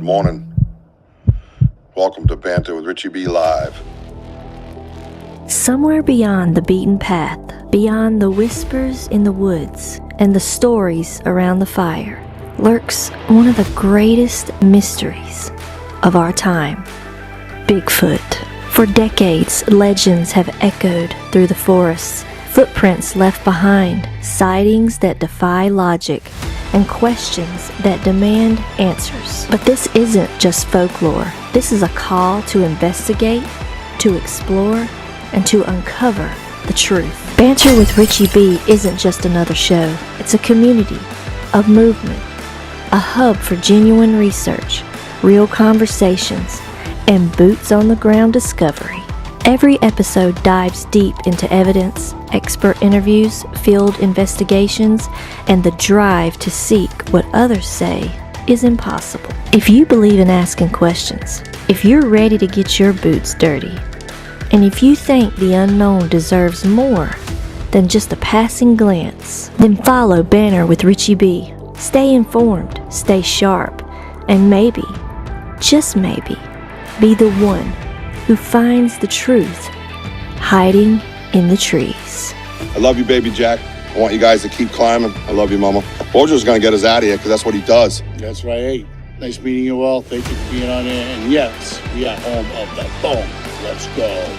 morning. Welcome to Banter with Richie B Live. Somewhere beyond the beaten path, beyond the whispers in the woods and the stories around the fire, lurks one of the greatest mysteries of our time: Bigfoot. For decades, legends have echoed through the forests, footprints left behind, sightings that defy logic, and questions that demand answers. But this isn't just folklore. This is a call to investigate, to explore, and to uncover the truth. Banter with Richie B isn't just another show. It's a community, a movement, a hub for genuine research, real conversations, and boots-on-the-ground discovery. Every episode dives deep into evidence, expert interviews, field investigations, and the drive to seek what others say is impossible. If you believe in asking questions, if you're ready to get your boots dirty, and if you think the unknown deserves more than just a passing glance, then follow Banter with Richie B. Stay informed, stay sharp, and maybe, just maybe, be the one who finds the truth hiding in the trees. I love you, baby Jack. I want you guys to keep climbing. I love you, Mama. WOJO's gonna get us out of here because that's what he does. That's right. Hey, nice meeting you all. Thank you for being on there. And yes, we are home of the phone. Let's go.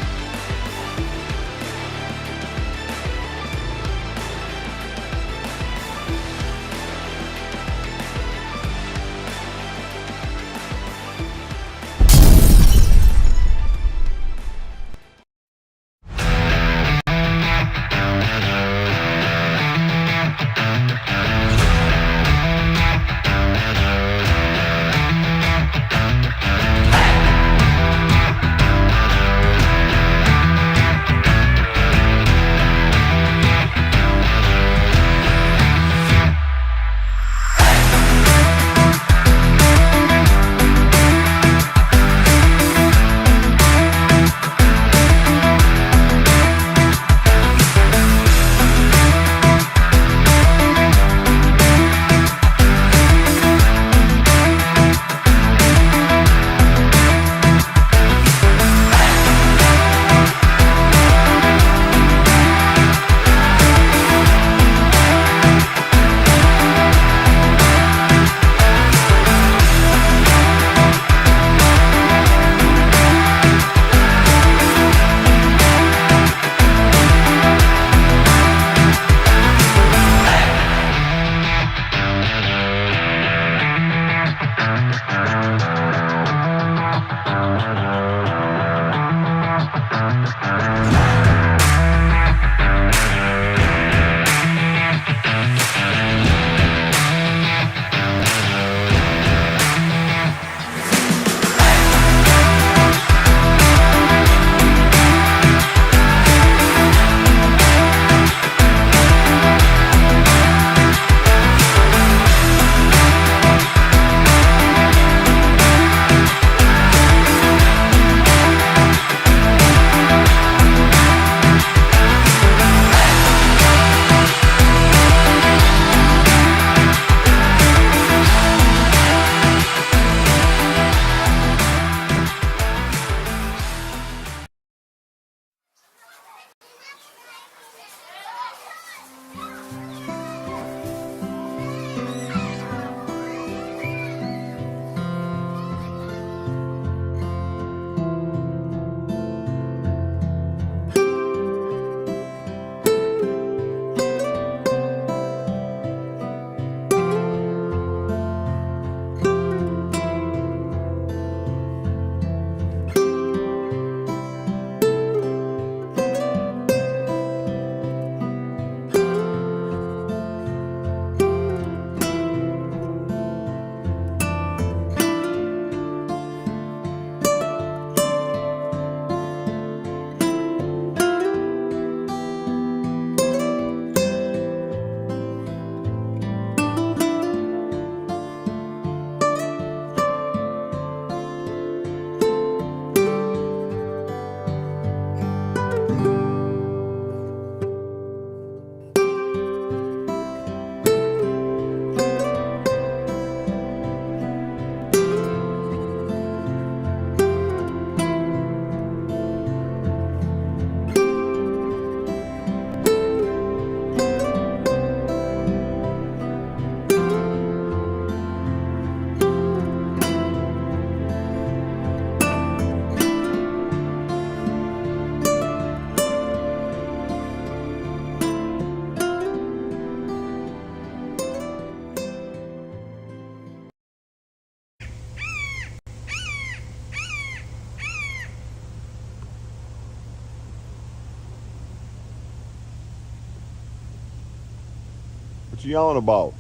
you yelling about?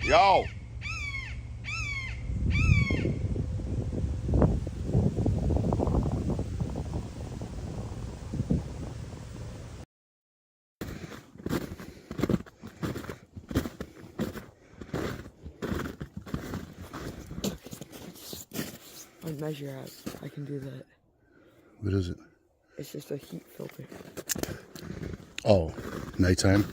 Yo. On measure out, I can do that. What is it? It's just a heat filter. Oh, nighttime.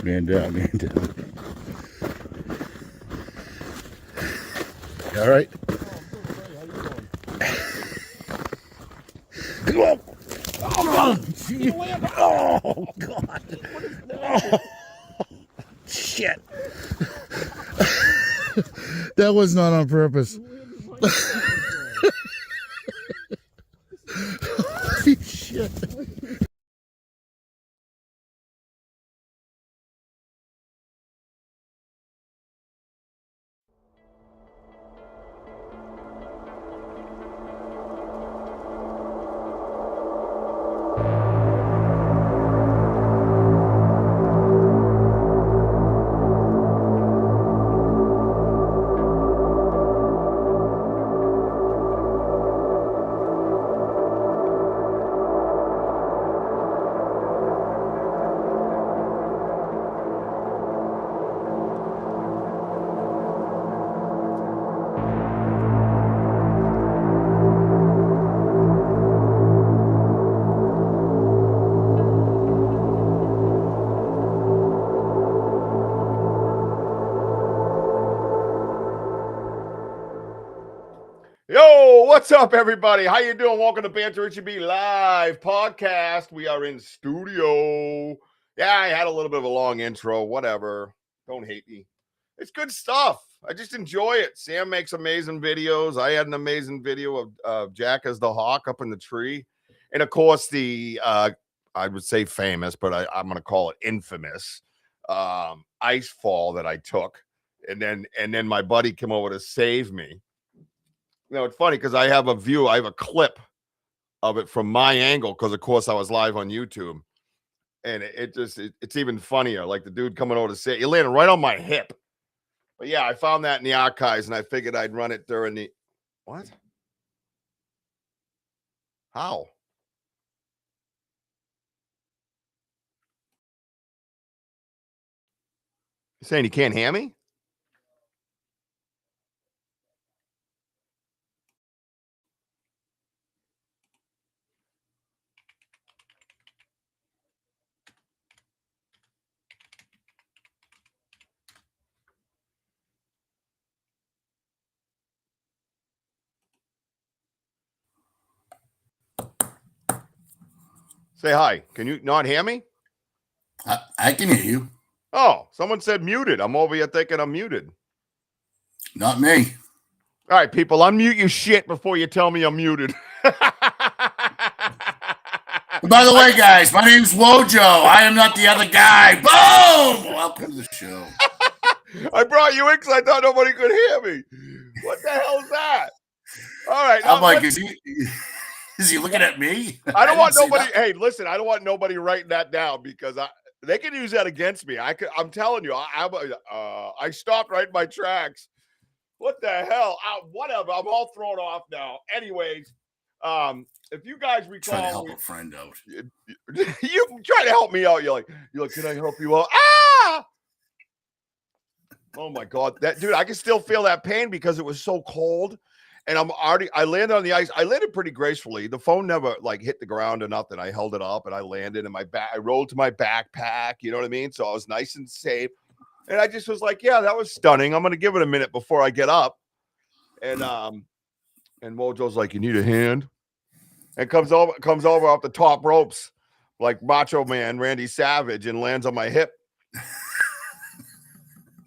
Man down, man down. You all right? Oh, gee. Oh, God. Oh, shit. That was not on purpose. Holy shit. Yo, what's up, everybody? How you doing? Welcome to Banter Richie B Live Podcast. We are in studio. Yeah, I had a little bit of a long intro. Whatever. Don't hate me. It's good stuff. I just enjoy it. Sam makes amazing videos. I had an amazing video of Jack as the hawk up in the tree. And, of course, the, I would say famous, but I'm going to call it infamous, ice fall that I took. And then my buddy came over to save me. You know, it's funny because I have a clip of it from my angle because, of course, I was live on YouTube. And it's even funnier. Like the dude coming over to say, you landed right on my hip. But, yeah, I found that in the archives, and I figured I'd run it during the – what? How? You saying you can't hear me? Say hi. Can you not hear me? I can hear you. Oh, someone said muted. I'm over here thinking I'm muted. Not me. All right, people, unmute your shit before you tell me I'm muted. By the way, guys, my name's WOJO. I am not the other guy. Boom! Welcome to the show. I brought you in because I thought nobody could hear me. What the hell is that? All right. I'm like, is he looking at me? I don't want nobody. Hey, listen, I don't want nobody writing that down because they can use that against me. I'm telling you, I stopped right in my tracks. What the hell? Whatever. I'm all thrown off now. Anyways, if you guys recall, trying to help a friend out. You try to help me out. You're like, can I help you out? Ah! Oh my God, that dude! I can still feel that pain because it was so cold, and I landed on the ice. I landed pretty gracefully. The phone never like hit the ground or nothing. I held it up and I landed in I rolled to my backpack. You know what I mean? So I was nice and safe. And I just was like, yeah, that was stunning. I'm going to give it a minute before I get up. And Wojo's like, you need a hand? And comes over off the top ropes like Macho Man Randy Savage and lands on my hip.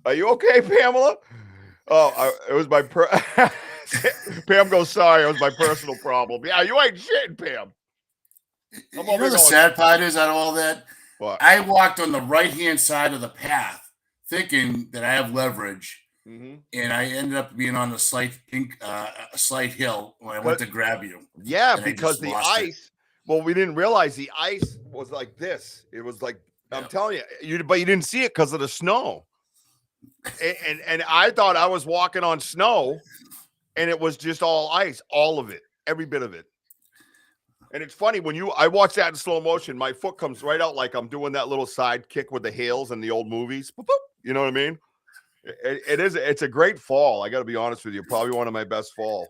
Are you okay, Pamela? Oh, it was my Pam goes, sorry, it was my personal problem. Yeah, you ain't shit, Pam. You know the sad part is out of all that? What? I walked on the right-hand side of the path thinking that I have leverage, and I ended up being on a slight hill when I went to grab you. Yeah, because the ice, well, we didn't realize the ice was like this. It was like, I'm telling you, but you didn't see it because of the snow. And I thought I was walking on snow, and it was just all ice, all of it, every bit of it. And it's funny when I watch that in slow motion, my foot comes right out like I'm doing that little side kick with the heels in the old movies. Boop, boop, you know what I mean? It's a great fall. I got to be honest with you, probably one of my best falls.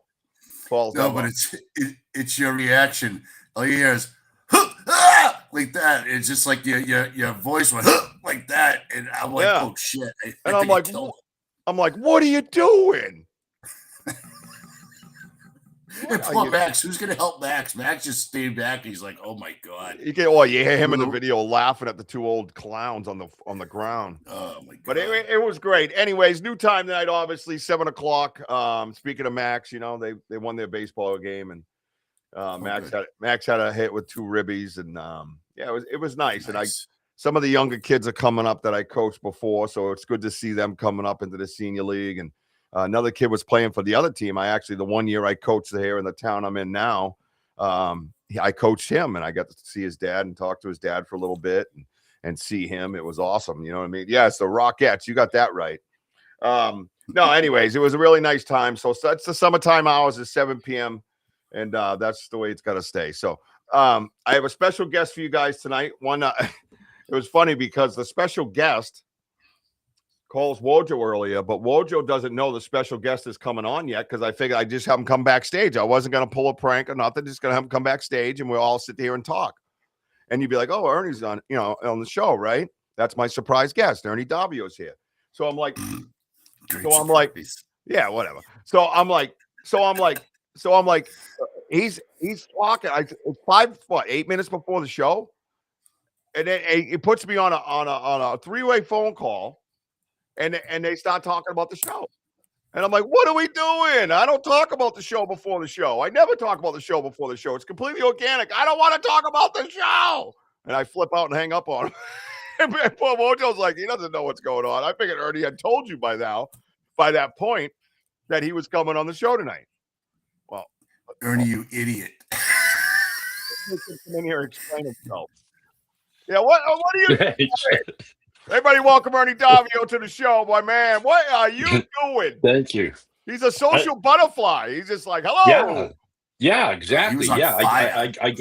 No, but it's your reaction. All you hear is like that. It's just like your voice went like that, and I'm like, oh shit! And I'm like, what are you doing? And poor Max, who's gonna help Max? Max just stayed back. He's like, oh my god. You hear him in the video laughing at the two old clowns on the ground. Oh my god! But it was great. Anyways, new time tonight, obviously 7:00. Speaking of Max, they won their baseball game, and Max had a hit with 2 ribbies, and it was nice. And some of the younger kids are coming up that I coached before, so it's good to see them coming up into the senior league. And another kid was playing for the other team. The 1 year I coached here in the town I'm in now, I coached him, and I got to see his dad and talk to his dad for a little bit and see him. It was awesome. You know what I mean? Yeah, it's the Rockettes. You got that right. No, anyways, it was a really nice time. So that's the summertime hours is 7 p.m. And that's the way it's got to stay. So I have a special guest for you guys tonight. It was funny because the special guest calls Wojo earlier, but Wojo doesn't know the special guest is coming on yet because I figured I'd just have him come backstage. I wasn't going to pull a prank or nothing. Just going to have him come backstage and we'll all sit here and talk. And you'd be like, oh, Ernie's on the show, right? That's my surprise guest. Ernie Davio's here. So I'm like, yeah, whatever. So I'm like, he's talking. It's 8 minutes before the show. And then it puts me on a 3-way phone call. And they start talking about the show. And I'm like, what are we doing? I don't talk about the show before the show. I never talk about the show before the show. It's completely organic. I don't want to talk about the show. And I flip out and hang up on him. And poor Wojo's like, he doesn't know what's going on. I figured Ernie had told you by that point, that he was coming on the show tonight. Well, Ernie, you idiot. Come in here and explain himself. Yeah, what are you doing? Everybody welcome Ernie Davio to the show, my man. What are you doing? Thank you. He's a social butterfly. He's just like, hello. Yeah, exactly. Yeah, I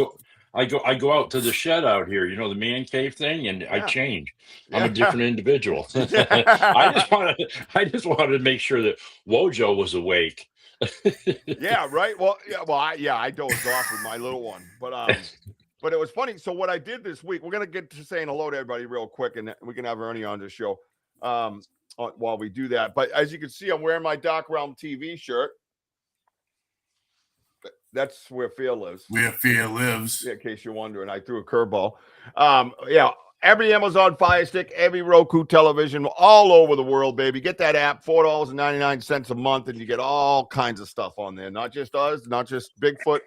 I go out to the shed out here, the man cave thing, and I change. I'm a different individual. I just wanted to make sure that Wojo was awake. Yeah, right. Well, I dozed off with my little one, but it was funny. So what I did this week, we're going to get to saying hello to everybody real quick, and we can have Ernie on the show while we do that. But as you can see, I'm wearing my Dark Realm TV shirt. That's where fear lives. Where fear lives. Yeah, in case you're wondering, I threw a curveball. Every Amazon Fire Stick, every Roku television, all over the world, baby. Get that app, $4.99 a month, and you get all kinds of stuff on there. Not just us, not just Bigfoot.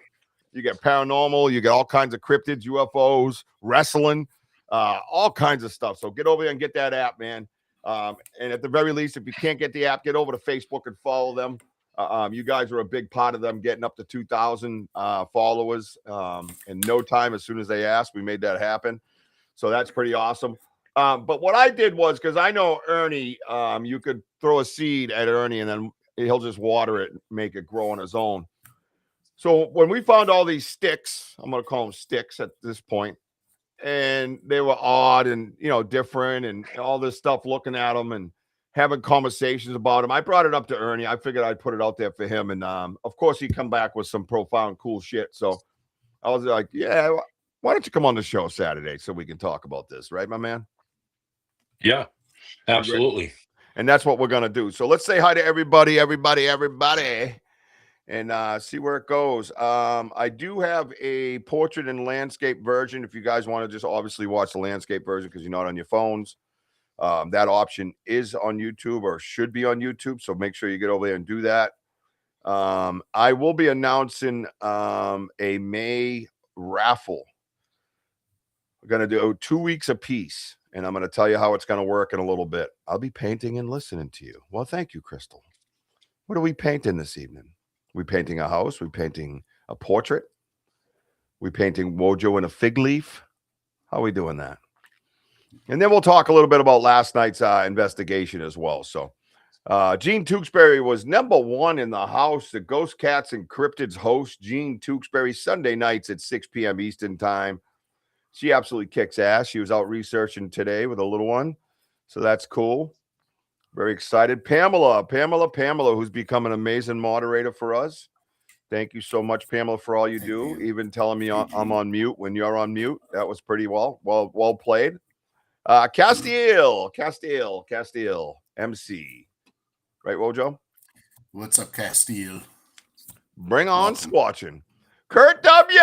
You get paranormal. You get all kinds of cryptids, UFOs, wrestling, all kinds of stuff. So get over there and get that app, man. And at the very least, if you can't get the app, get over to Facebook and follow them. You guys are a big part of them getting up to 2,000 followers in no time. As soon as they asked, we made that happen. So that's pretty awesome. But what I did was, because I know Ernie, you could throw a seed at Ernie and then he'll just water it and make it grow on his own. So when we found all these sticks, I'm going to call them sticks at this point, and they were odd and, different and all this stuff, looking at them and having conversations about him. I brought it up to Ernie. I figured I'd put it out there for him. And of course, he'd come back with some profound, cool shit. So I was like, yeah, why don't you come on the show Saturday so we can talk about this? Right, my man? Yeah, absolutely. And that's what we're going to do. So let's say hi to everybody, and see where it goes. I do have a portrait and landscape version. If you guys want to just obviously watch the landscape version because you're not on your phones. That option is on YouTube or should be on YouTube. So make sure you get over there and do that. I will be announcing a May raffle. We're going to do 2 weeks apiece, and I'm going to tell you how it's going to work in a little bit. I'll be painting and listening to you. Well, thank you, Crystal. What are we painting this evening? We painting a house? We painting a portrait? We painting WOJO in a fig leaf? How are we doing that? And then we'll talk a little bit about last night's investigation as well. So Gene Tewksbury was #1 in the house. The Ghost Cats and Cryptids host, Gene Tewksbury, Sunday nights at 6 p.m. Eastern time. She absolutely kicks ass. She was out researching today with a little one. So that's cool. Very excited. Pamela, who's become an amazing moderator for us. Thank you so much, Pamela, for all you do. Even telling me I'm on mute when you're on mute. That was pretty well played. Castile, MC. Right, Wojo? What's up, Castile? Bring on squatching. Kurt W.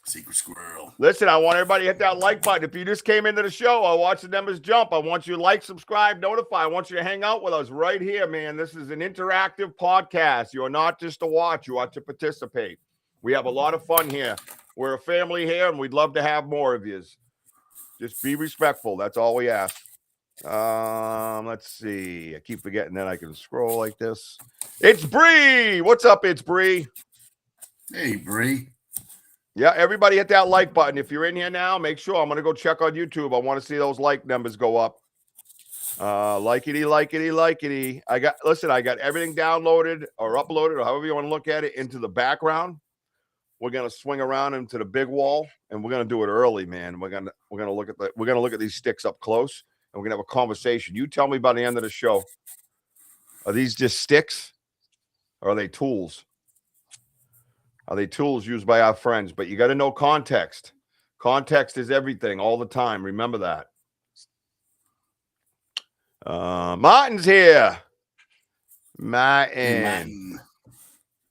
Secret Squirrel. Listen, I want everybody to hit that like button. If you just came into the show, I watch the numbers jump. I want you to like, subscribe, notify. I want you to hang out with us right here, man. This is an interactive podcast. You are not just to watch. You are to participate. We have a lot of fun here. We're a family here, and we'd love to have more of you. Just be respectful. That's all we ask. Let's see. I keep forgetting that I can scroll like this. It's Bree. What's up, it's Bree? Hey, Bree. Yeah, everybody hit that like button. If you're in here now, make sure. I'm going to go check on YouTube. I want to see those like numbers go up. Likety. I got everything downloaded or uploaded or however you want to look at it into the background. We're going to swing around into the big wall, and we're going to do it early, man. We're going to look at these sticks up close, and we're going to have a conversation. You tell me by the end of the show, are these just sticks or are they tools? Are they tools used by our friends? But you got to know context. Context is everything all the time. Remember that. Martin's here. Martin.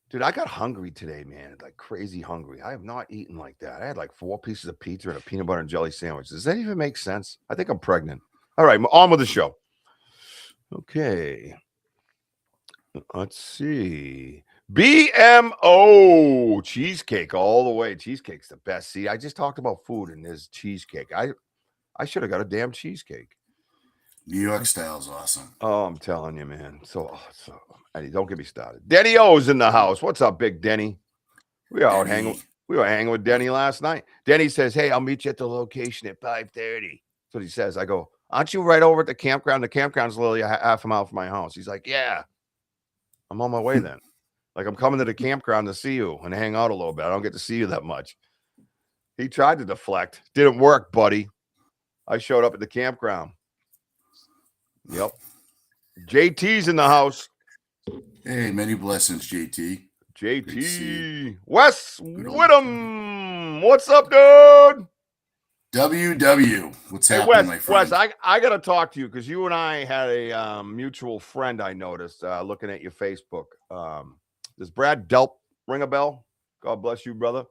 Dude, I got hungry today, man. Like crazy hungry. I have not eaten like that. I had like 4 pieces of pizza and a peanut butter and jelly sandwich. Does that even make sense? I think I'm pregnant. All right, on with the show. Okay. Let's see. BMO cheesecake all the way. Cheesecake's the best. See, I just talked about food and there's cheesecake. I should have got a damn cheesecake. New York style is awesome. Oh, I'm telling you, man. So don't get me started. Denny O's in the house. What's up, big Denny? We were hanging with Denny last night. Denny says, "Hey, I'll meet you at the location at 5:30." That's what he says. I go, "Aren't you right over at the campground? The campground's literally half a mile from my house." He's like, "Yeah, I'm on my way then." Like, I'm coming to the campground to see you and hang out a little bit. I don't get to see you that much. He tried to deflect. Didn't work, buddy. I showed up at the campground. Yep. JT's in the house. Hey, many blessings, JT. JT. Wes Whittam. What's up, dude? WW. What's happening, Wes, my friend? Wes, I got to talk to you because you and I had a mutual friend I noticed looking at your Facebook. Does Brad Delp ring a bell? God bless you, brother.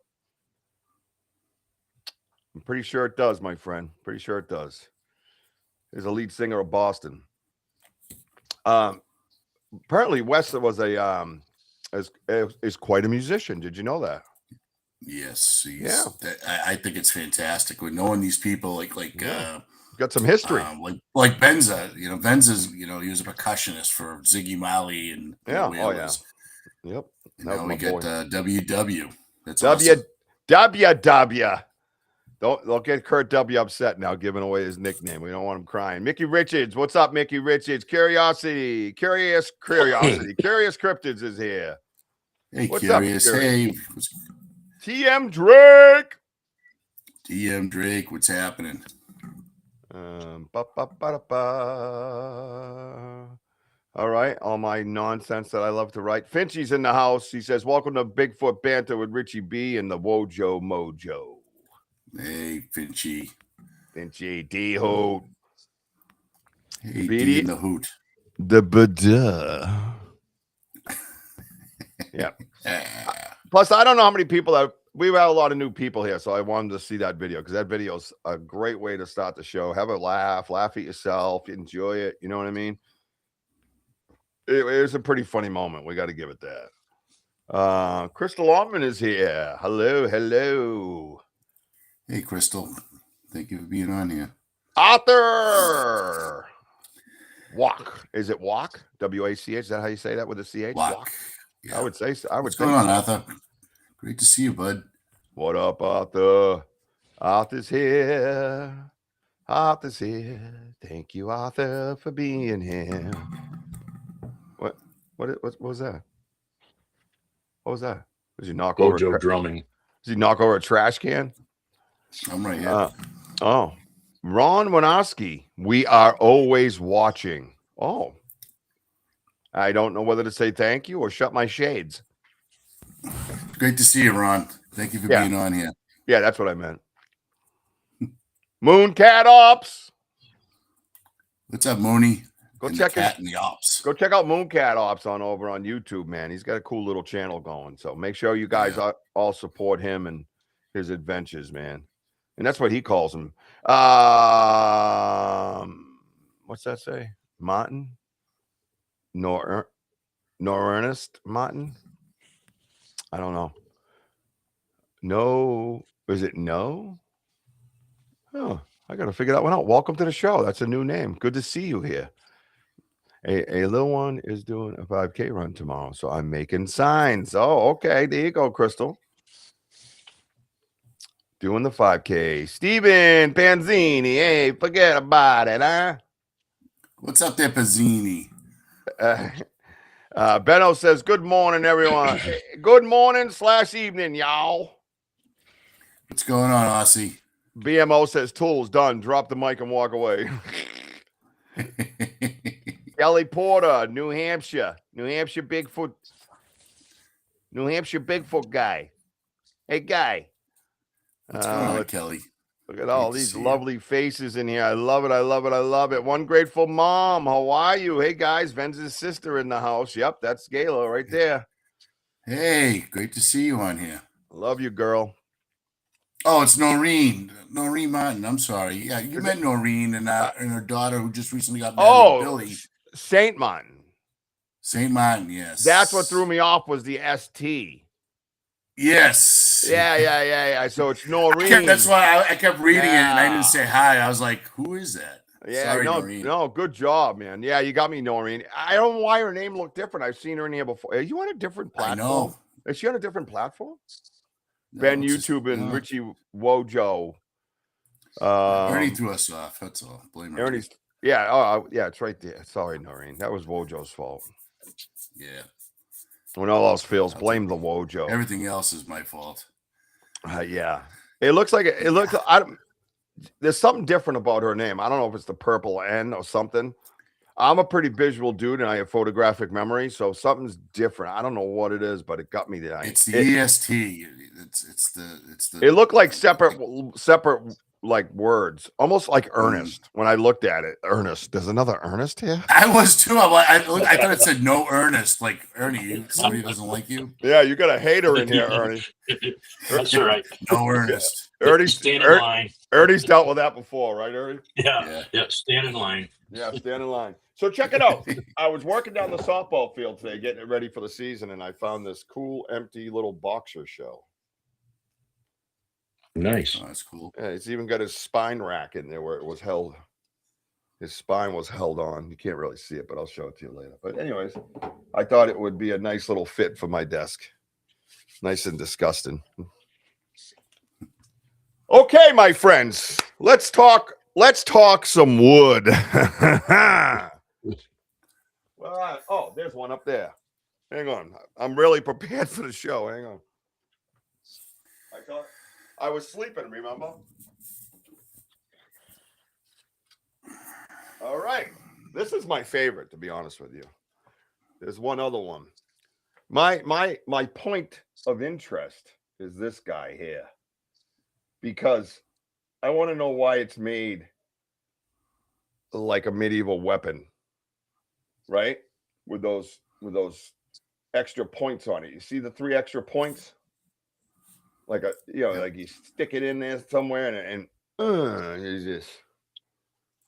I'm pretty sure it does, my friend. Pretty sure it does. He's a lead singer of Boston. Apparently, Wes was is quite a musician. Did you know that? Yes. Yeah. I think it's fantastic. With knowing these people, got some history. Like Benza. Benza's. He was a percussionist for Ziggy Marley and Yep. Now we get WW. That's WW. Don't get Kurt W upset now, giving away his nickname. We don't want him crying. Mickey Richards, what's up, Mickey Richards? Curious Cryptids is here. Hey, what's Curious. Up, hey, TM Drake. TM Drake, what's happening? All right. All my nonsense that I love to write. Finchy's in the house. He says, welcome to Bigfoot Banter with Richie B and the WOJO Mojo. Hey, Finchy. Finchy, D-Hoot. Hey, D in the hoot. The Buddha. Yeah. Plus, I don't know how many people that we've had a lot of new people here, so I wanted to see that video because that video is a great way to start the show. Have a laugh at yourself, enjoy it. You know what I mean? It was a pretty funny moment. We got to give it that. Crystal Altman is here. Hello, hello. Hey, Crystal. Thank you for being on here. Arthur. Walk. Is it walk? W-A-C-H? Is that how you say that with a C-H? Walk. Yeah. I would say so. I would. What's going on, Arthur? Great to see you, bud. What up, Arthur? Arthur's here. Arthur's here. Thank you, Arthur, for being here. What was that? What was that? Did you knock over? WOJO drumming. Did you knock over a trash can? I'm right here. Oh, Ron Winowski. We are always watching. Oh, I don't know whether to say thank you or shut my shades. Great to see you, Ron. Thank you for being on here. Yeah, that's what I meant. Mooncat Ops. What's up, Mooney? Go check Cat and the Ops. Go check out Mooncat Ops over on YouTube, man. He's got a cool little channel going. So make sure you guys all support him and his adventures, man. And that's what he calls them. What's that say? Martin? Nor Ernest Martin? I don't know. No. Is it no? Oh, I got to figure that one out. Welcome to the show. That's a new name. Good to see you here. A little one is doing a 5K run tomorrow, so I'm making signs. Oh, okay. There you go, Crystal. Doing the 5K. Steven Panzini. Hey, forget about it, huh? What's up there, Pazzini? Benno says, good morning, everyone. Good morning / evening, y'all. What's going on, Aussie? BMO says, tools done. Drop the mic and walk away. Kelly Porter, New Hampshire Bigfoot guy. Hey, guy. What's going on, Kelly? Look at all these lovely faces in here. I love it. I love it. I love it. One grateful mom. How are you? Hey, guys. Ven's sister in the house. Yep, that's Gayla right there. Hey, great to see you on here. Love you, girl. Oh, it's Noreen. Noreen Martin. I'm sorry. Yeah, you met Noreen and her daughter who just recently got married with Billy. Saint Martin. Saint Martin, yes. That's what threw me off was the ST. Yes. Yeah. So it's Noreen. That's why I kept reading it and I didn't say hi. I was like, who is that? Yeah, sorry, Noreen. No, good job, man. Yeah, you got me, Noreen. I don't know why her name looked different. I've seen her in here before. Are you on a different platform? I know. Is she on a different platform? No, Ben YouTube and Richie WOJO. Ernie threw us off. That's all. Blame Ernie. Ernie's. Yeah. Yeah, it's right there. Sorry, Noreen. That was WOJO's fault. Yeah. When all else fails, blame the WOJO. Everything else is my fault. Yeah. It looks like it looks. There's something different about her name. I don't know if it's the purple N or something. I'm a pretty visual dude and I have photographic memory, so something's different. I don't know what it is, but it got me there. It's the EST. It's the. It looked like separate like words, almost like Ernest. When I looked at it, Ernest. There's another Ernest here. I was too. I thought it said no Ernest. Like Ernie, somebody doesn't like you. Yeah, you got a hater in here, Ernie. That's right. No Ernest. Ernie's stand in line. Ernie's dealt with that before, right, Ernie? Yeah. Stand in line. Yeah, stand in line. So check it out. I was working down the softball field today, getting it ready for the season, and I found this cool, empty little boxer shell. Nice. Oh, that's cool. Yeah, it's even got his spine rack in there where it was held. His spine was held on. You can't really see it, but I'll show it to you later. But anyways, I thought it would be a nice little fit for my desk. Nice and disgusting. Okay, my friends, let's talk some wood. Well, there's one up there. Hang on. I'm really prepared for the show. Hang on. I was sleeping, remember? All right. This is my favorite, to be honest with you. There's one other one. My point of interest is this guy here, because I want to know why it's made like a medieval weapon, right? With those extra points on it. You see the 3 extra points? Like like you stick it in there somewhere and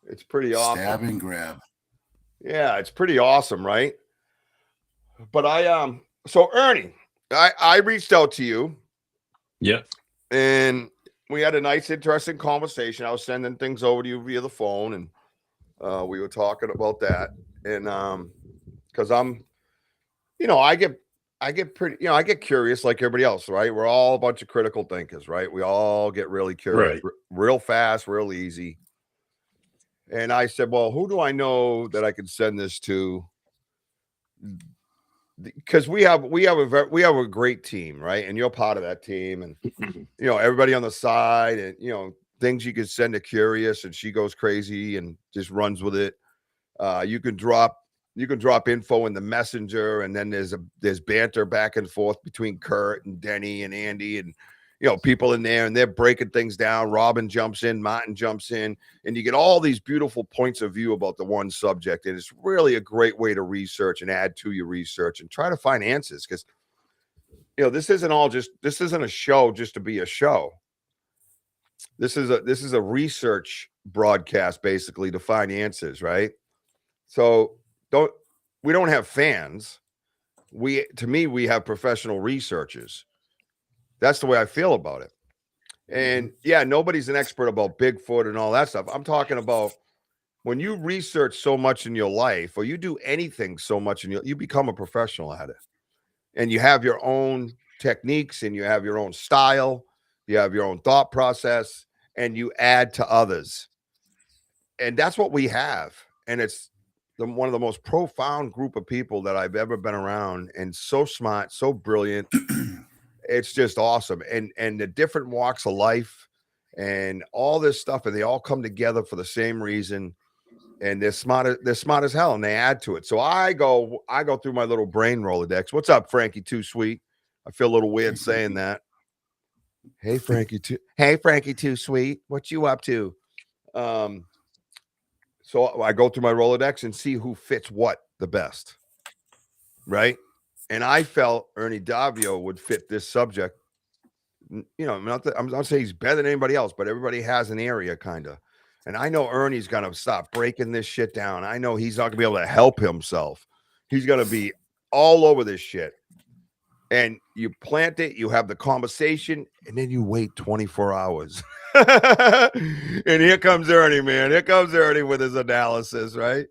it's pretty awesome. Stab and grab. Yeah, it's pretty awesome, right? But so Ernie, I reached out to you. Yeah. And we had a nice, interesting conversation. I was sending things over to you via the phone, and we were talking about that. And because I'm, I get pretty, I get curious like everybody else, right? We're all a bunch of critical thinkers, right? We all get really curious, real fast, real easy. And I said, well, who do I know that I can send this to? Because we have a great team, right? And you're part of that team, and everybody on the side, and things you could send to Curious, and she goes crazy and just runs with it. You can drop info in the messenger, and then there's banter back and forth between Kurt and Denny and Andy, and people in there, and they're breaking things down. Robin jumps in, Martin jumps in, and you get all these beautiful points of view about the one subject. And it's really a great way to research and add to your research and try to find answers. Because, this isn't a show just to be a show. This is a research broadcast, basically, to find answers, right? So we don't have fans. We have professional researchers. That's the way I feel about it. And yeah, nobody's an expert about Bigfoot and all that stuff. I'm talking about when you research so much in your life, or you do anything so much you become a professional at it. And you have your own techniques, and you have your own style, you have your own thought process, and you add to others. And that's what we have. And it's one of the most profound group of people that I've ever been around, and so smart, so brilliant. It's just awesome. And the different walks of life and all this stuff, and they all come together for the same reason. And they're smart as hell, and they add to it. So I go through my little brain Rolodex. What's up, Frankie Too Sweet? I feel a little weird saying that. Hey, Frankie Too Sweet. What you up to? So I go through my Rolodex and see who fits what the best. Right? And I felt Ernie Davio would fit this subject. I'm not saying he's better than anybody else, but everybody has an area kind of. And I know Ernie's going to stop breaking this shit down. I know he's not going to be able to help himself. He's going to be all over this shit. And you plant it, you have the conversation, and then you wait 24 hours. And here comes Ernie, man. Here comes Ernie with his analysis, right?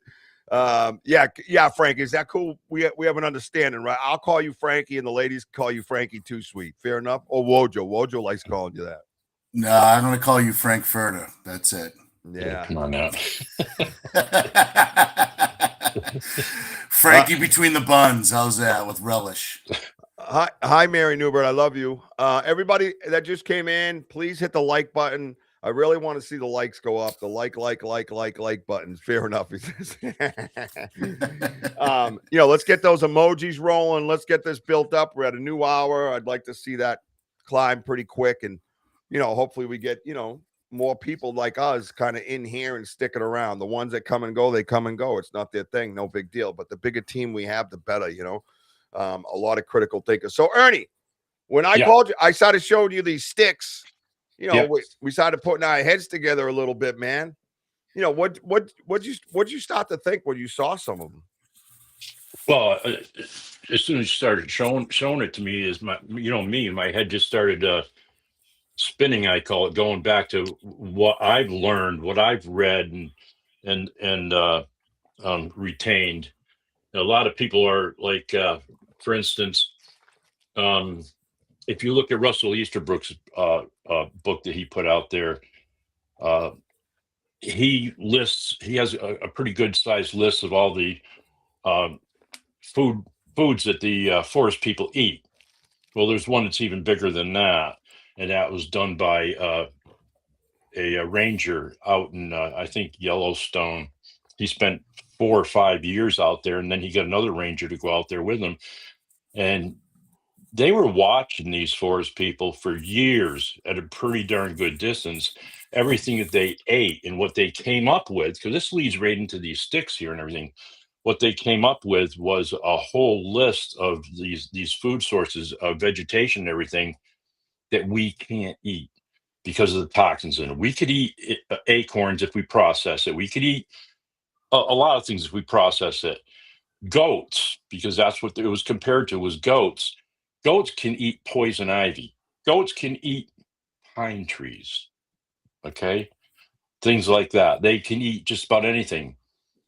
Yeah, Frankie, is that cool? We have an understanding, right? I'll call you Frankie, and the ladies call you Frankie Too Sweet. Fair enough? Or Wojo. Wojo likes calling you that. No, I'm going to call you Frank Furter. That's it. Yeah. Come on now. Frankie between the buns. How's that with relish? Hi, Mary Newbert. I love you. Everybody that just came in, please hit the like button. I really want to see the likes go up. The like buttons. Fair enough. Let's get those emojis rolling. Let's get this built up. We're at a new hour. I'd like to see that climb pretty quick. And, hopefully we get, more people like us kind of in here and sticking around. The ones that come and go, they come and go. It's not their thing. No big deal. But the bigger team we have, the better, a lot of critical thinkers. So Ernie, when I called you, I started showing you these sticks. We started putting our heads together a little bit, man. What'd you start to think when you saw some of them? Well, as soon as you started showing it to me, my head just started spinning. I call it, going back to what I've learned, what I've read, and retained. A lot of people are like, for instance, if you look at Russell Easterbrook's book that he put out there, he has a pretty good sized list of all the foods that the forest people eat. Well, there's one that's even bigger than that, and that was done by a ranger out in I think Yellowstone. he spent 4 or 5 years out there, and then he got another ranger to go out there with him. And they were watching these forest people for years at a pretty darn good distance, everything that they ate and what they came up with, because this leads right into these sticks here and everything. What they came up with was a whole list of these food sources of vegetation and everything that we can't eat because of the toxins in it. We could eat acorns if we process it. We could eat a lot of things if we process it. Goats, because that's what it was compared to, was goats. Goats can eat poison ivy. Goats can eat pine trees. Okay, things like that. They can eat just about anything.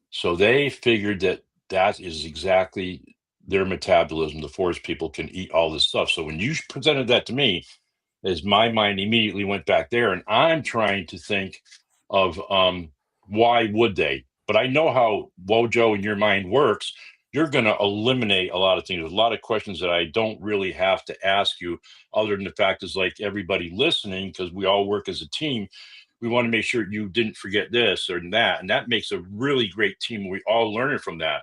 So they figured that is exactly their metabolism. The forest people can eat all this stuff. So when you presented that to me, as my mind immediately went back there, and I'm trying to think of why would they? But I know how WOJO in your mind works. You're going to eliminate a lot of things. There's a lot of questions that I don't really have to ask you, other than the fact is like everybody listening, because we all work as a team. We want to make sure you didn't forget this or that. And that makes a really great team. We all learn from that.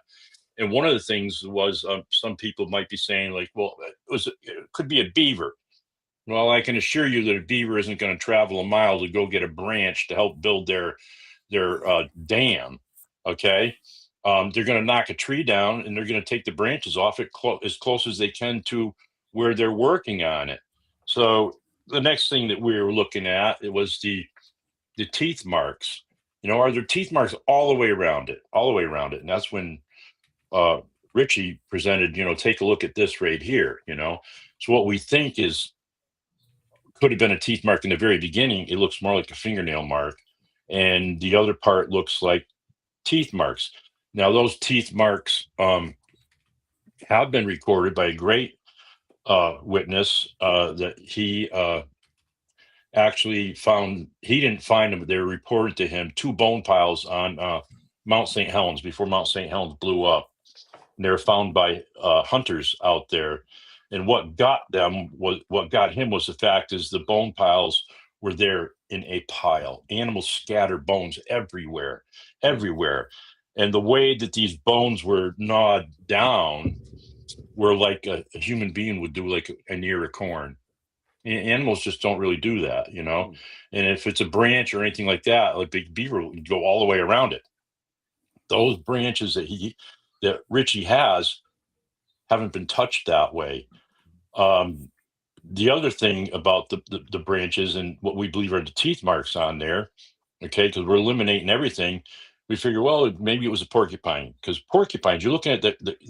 And one of the things was some people might be saying like, well, it could be a beaver. Well, I can assure you that a beaver isn't going to travel a mile to go get a branch to help build their dam. Okay. They're going to knock a tree down and they're going to take the branches off it as close as they can to where they're working on it. So the next thing that we were looking at, it was the teeth marks. Are there teeth marks all the way around it? And that's when Richie presented, take a look at this right here, So what we think could have been a teeth mark in the very beginning. It looks more like a fingernail mark. And the other part looks like teeth marks. Now, those teeth marks have been recorded by a great witness that he actually found. He didn't find them, but they were reported to him 2 bone piles on Mount St. Helens before Mount St. Helens blew up. And they were found by hunters out there. And what got him was the fact is the bone piles were there in a pile. Animals scatter bones everywhere. And the way that these bones were gnawed down were like a human being would do, like an ear of corn. Animals just don't really do that, And if it's a branch or anything like that, like big beaver would go all the way around it. Those branches that Richie has haven't been touched that way. The other thing about the branches and what we believe are the teeth marks on there, okay, because we're eliminating everything. We figure, well, maybe it was a porcupine, because porcupines, you're looking at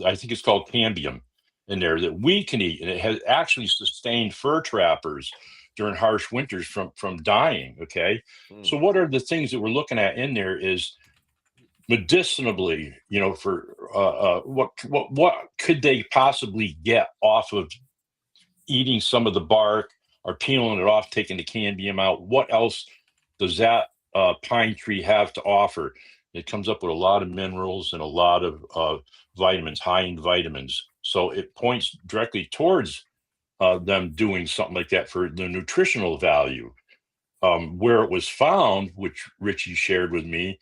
I think it's called cambium in there that we can eat, and it has actually sustained fur trappers during harsh winters from dying. Okay, so what are the things that we're looking at in there is medicinally, for what could they possibly get off of eating some of the bark or peeling it off, taking the cambium out? What else does that pine tree have to offer? It comes up with a lot of minerals and a lot of vitamins, high in vitamins. So it points directly towards them doing something like that for the nutritional value. Where it was found, which Richie shared with me,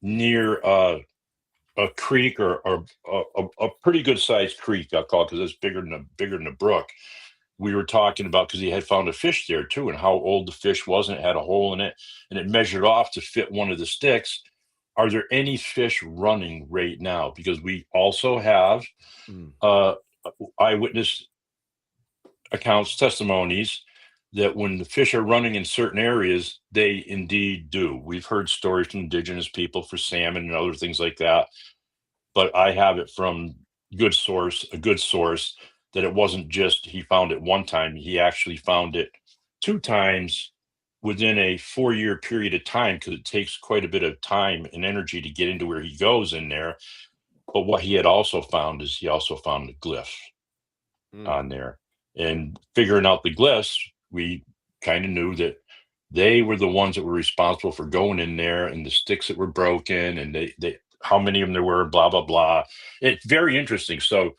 near a creek or a pretty good sized creek, I'll call it, because it's bigger than a brook. We were talking about, because he had found a fish there too, and how old the fish was, and it had a hole in it, and it measured off to fit one of the sticks. Are there any fish running right now? Because we also have eyewitness accounts, testimonies that when the fish are running in certain areas, they indeed do. We've heard stories from indigenous people for salmon and other things like that, but I have it from a good source, that it wasn't just he found it one time. He actually found it 2 times within a 4-year period of time, because it takes quite a bit of time and energy to get into where he goes in there. But what he had also found is he also found the glyphs on there. And figuring out the glyphs, we kind of knew that they were the ones that were responsible for going in there, and the sticks that were broken, and they how many of them there were, blah, blah, blah. It's very interesting. So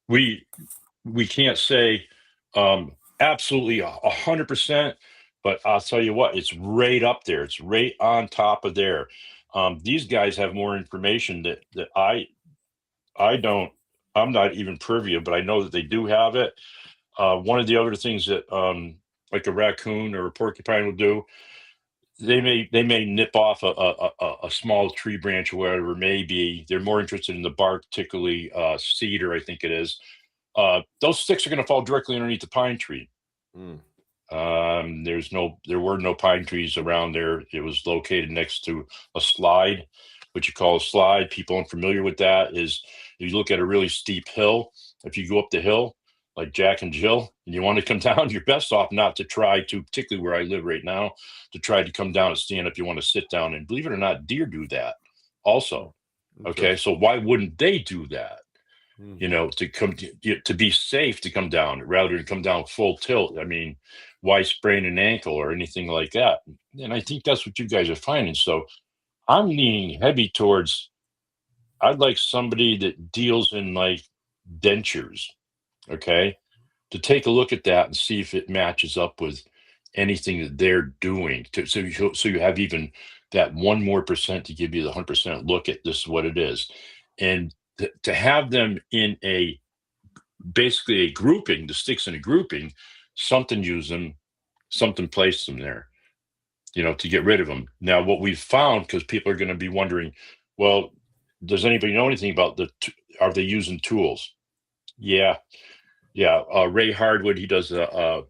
we can't say absolutely 100%, But I'll tell you what, it's right up there. It's right on top of there. These guys have more information that I don't. I'm not even privy of, but I know that they do have it. One of the other things that like a raccoon or a porcupine will do, they may nip off a small tree branch or whatever it may be. They're more interested in the bark, particularly cedar, I think it is. Those sticks are going to fall directly underneath the pine tree. There were no pine trees around there. It was located next to a slide, what you call a slide. People unfamiliar with that is if you look at a really steep hill, if you go up the hill like Jack and Jill and you want to come down, you're best off not to try to, particularly where I live right now, to try to come down and stand up. You want to sit down, and believe it or not, deer do that also. Okay, so why wouldn't they do that? You know, to come to be safe, to come down rather than come down full tilt. I mean, why sprain an ankle or anything like that? And I think that's what you guys are finding. So I'm leaning heavy towards, I'd like somebody that deals in like dentures, okay, to take a look at that and see if it matches up with anything that they're doing. So you have even that 1% more to give you the 100% look at this is what it is. And to have them in basically a grouping, the sticks in a grouping, something use them, something place them there, you know, to get rid of them. Now, what we've found, because people are going to be wondering, well, does anybody know anything about are they using tools? Yeah. Ray Hardwood, he does a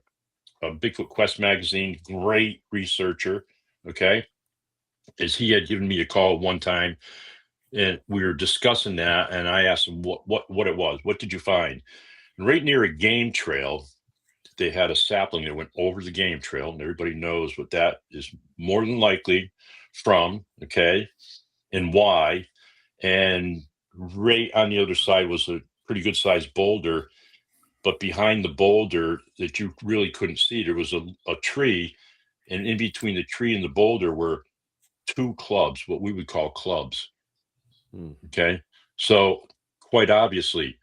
Bigfoot Quest magazine, great researcher. Okay. He had given me a call one time, and we were discussing that, and I asked him what it was. What did you find? And right near a game trail, they had a sapling that went over the game trail, and everybody knows what that is more than likely from, okay, and why. And right on the other side was a pretty good sized boulder, but behind the boulder that you really couldn't see, there was a tree, and in between the tree and the boulder were 2 clubs, what we would call clubs. Okay, so quite obviously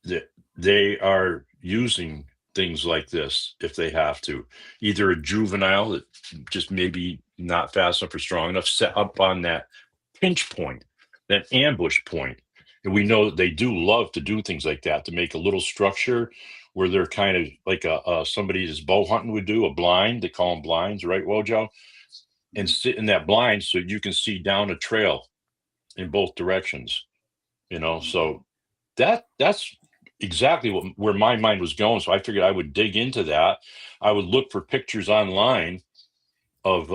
that they are using things like this if they have to, either a juvenile that just maybe not fast enough or strong enough, set up on that pinch point, that ambush point. And we know that they do love to do things like that, to make a little structure where they're kind of like somebody that's bow hunting would do, a blind. They call them blinds, right, Wojo? And sit in that blind so you can see down a trail in both directions, you know. So that's exactly where my mind was going. So I figured I would dig into that. I would look for pictures online of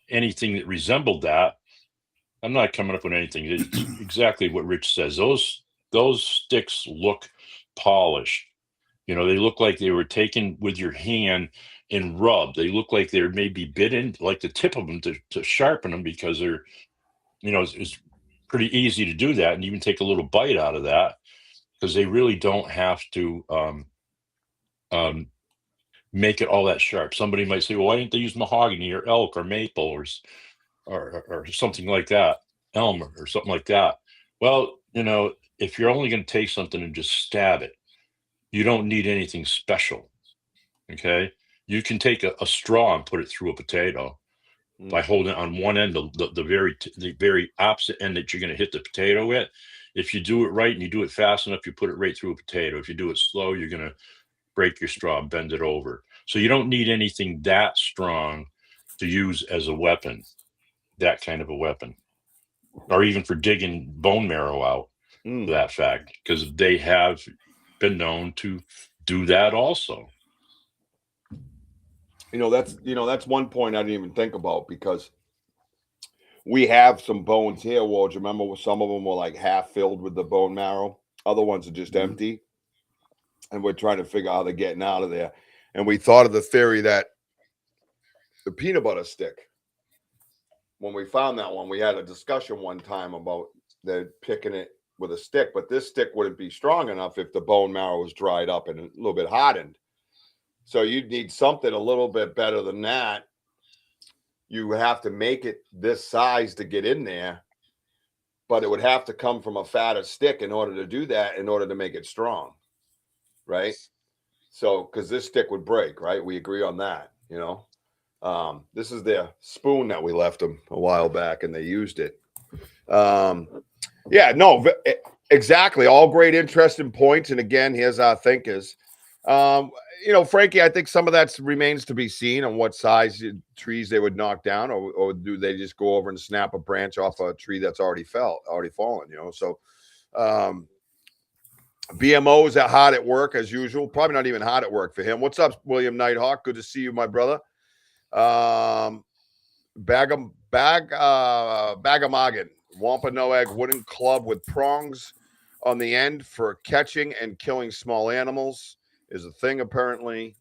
anything that resembled that. I'm not coming up with anything. It's exactly what Rich says. Those sticks look polished. You know, they look like they were taken with your hand and rubbed. They look like they're maybe bitten, like the tip of them to sharpen them, because they're, you know, it's pretty easy to do that and even take a little bite out of that, because they really don't have to make it all that sharp. Somebody might say, well, why didn't they use mahogany or elk or maple or something like that, elm or something like that? Well, you know, if you're only going to take something and just stab it, you don't need anything special. Okay, you can take a straw and put it through a potato by holding it on one end, the very opposite end that you're going to hit the potato with. If you do it right and you do it fast enough, you put it right through a potato. If you do it slow, you're going to break your straw and bend it over. So you don't need anything that strong to use as a weapon, that kind of a weapon, or even for digging bone marrow out, for that fact, because they have been known to do that also. That's one point I didn't even think about, because we have some bones here, Woj. Remember, some of them were like half filled with the bone marrow. Other ones are just empty. And we're trying to figure out how they're getting out of there. And we thought of the theory that the peanut butter stick, when we found that one, we had a discussion one time about they're picking it with a stick, but this stick wouldn't be strong enough if the bone marrow was dried up and a little bit hardened. So you'd need something a little bit better than that. You have to make it this size to get in there, but it would have to come from a fatter stick in order to do that, in order to make it strong, right? So, because this stick would break, right? We agree on that, you know? This is their spoon that we left them a while back, and they used it. Yeah, no, exactly. All great, interesting points. And again, here's our thinkers. Frankie, I think some of that remains to be seen on what size trees they would knock down, or do they just go over and snap a branch off a tree that's already fallen, So BMO is hard at work as usual. Probably not even hard at work for him. What's up, William Nighthawk? Good to see you, my brother. Bagamagan, Wampanoag wooden club with prongs on the end for catching and killing small animals is a thing, apparently.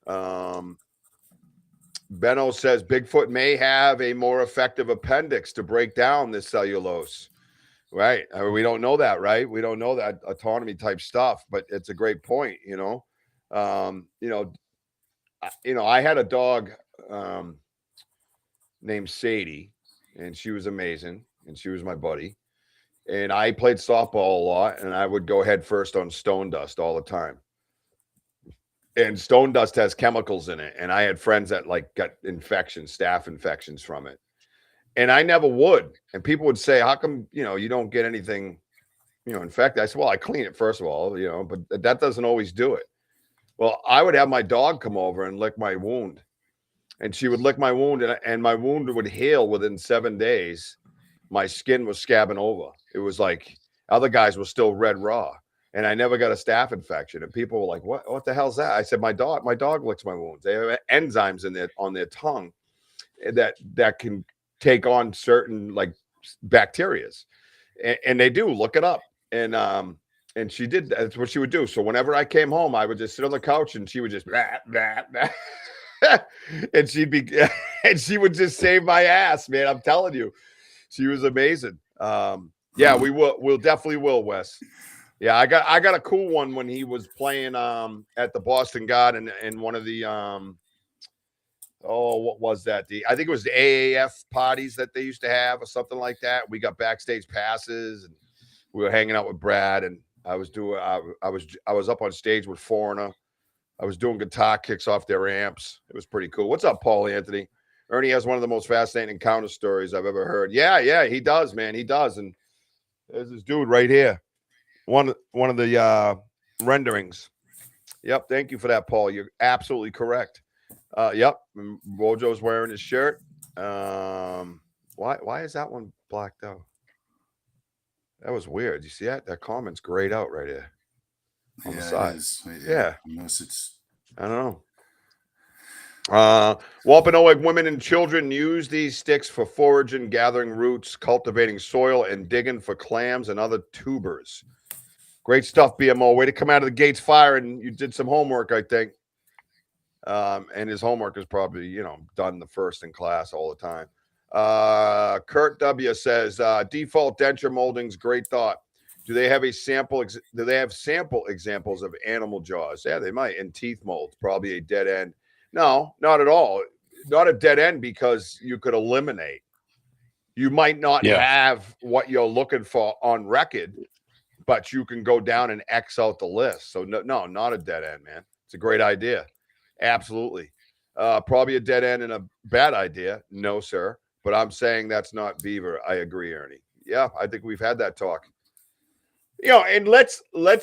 Benno says Bigfoot may have a more effective appendix to break down this cellulose. Right. We don't know that, right? We don't know that autonomy type stuff, but it's a great point, I had a dog named Sadie, and she was amazing, and she was my buddy. And I played softball a lot, and I would go head first on stone dust all the time. And stone dust has chemicals in it, and I had friends that got infections, staph infections from it. And I never would. And people would say, how come, you don't get anything, infected? I said, well, I clean it first of all, but that doesn't always do it. Well, I would have my dog come over and lick my wound. And she would lick my wound, and my wound would heal within 7 days. My skin was scabbing over. It was like other guys were still red raw. And I never got a staph infection. And people were like, what the hell's that? I said, my dog licks my wounds. They have enzymes on their tongue that can take on certain bacterias, and they do. Look it up. And she did. That's what she would do. So whenever I came home, I would just sit on the couch, and she would just blah, blah, blah. and she would just save my ass, man. I'm telling you, she was amazing. Yeah, we'll definitely will, Wes. Yeah, I got a cool one when he was playing at the Boston Garden and one of the what was that? I think it was the AAF parties that they used to have or something like that. We got backstage passes, and we were hanging out with Brad, and I was up on stage with Foreigner. I was doing guitar kicks off their amps. It was pretty cool. What's up, Paul Anthony? Ernie has one of the most fascinating encounter stories I've ever heard. Yeah, he does, man. He does. And there's this dude right here. One of the renderings. Yep. Thank you for that, Paul. You're absolutely correct. Yep. Wojo's wearing his shirt. Why is that one blacked out? That was weird. You see that? That comment's grayed out right here on the side. Yeah. Unless it's, I don't know. Wampanoag women and children use these sticks for foraging, gathering roots, cultivating soil, and digging for clams and other tubers. Great stuff, BMO. Way to come out of the gates firing. You did some homework, I think. And his homework is probably, done the first in class all the time. Kurt W says, default denture moldings, great thought. Do they have sample examples of animal jaws? Yeah, they might. And teeth molds, probably a dead end. No, not at all. Not a dead end, because you could eliminate. You might not have what you're looking for on record, but you can go down and X out the list. So no, not a dead end, man. It's a great idea. Absolutely. Probably a dead end and a bad idea. No, sir. But I'm saying that's not beaver. I agree, Ernie. Yeah, I think we've had that talk. And let's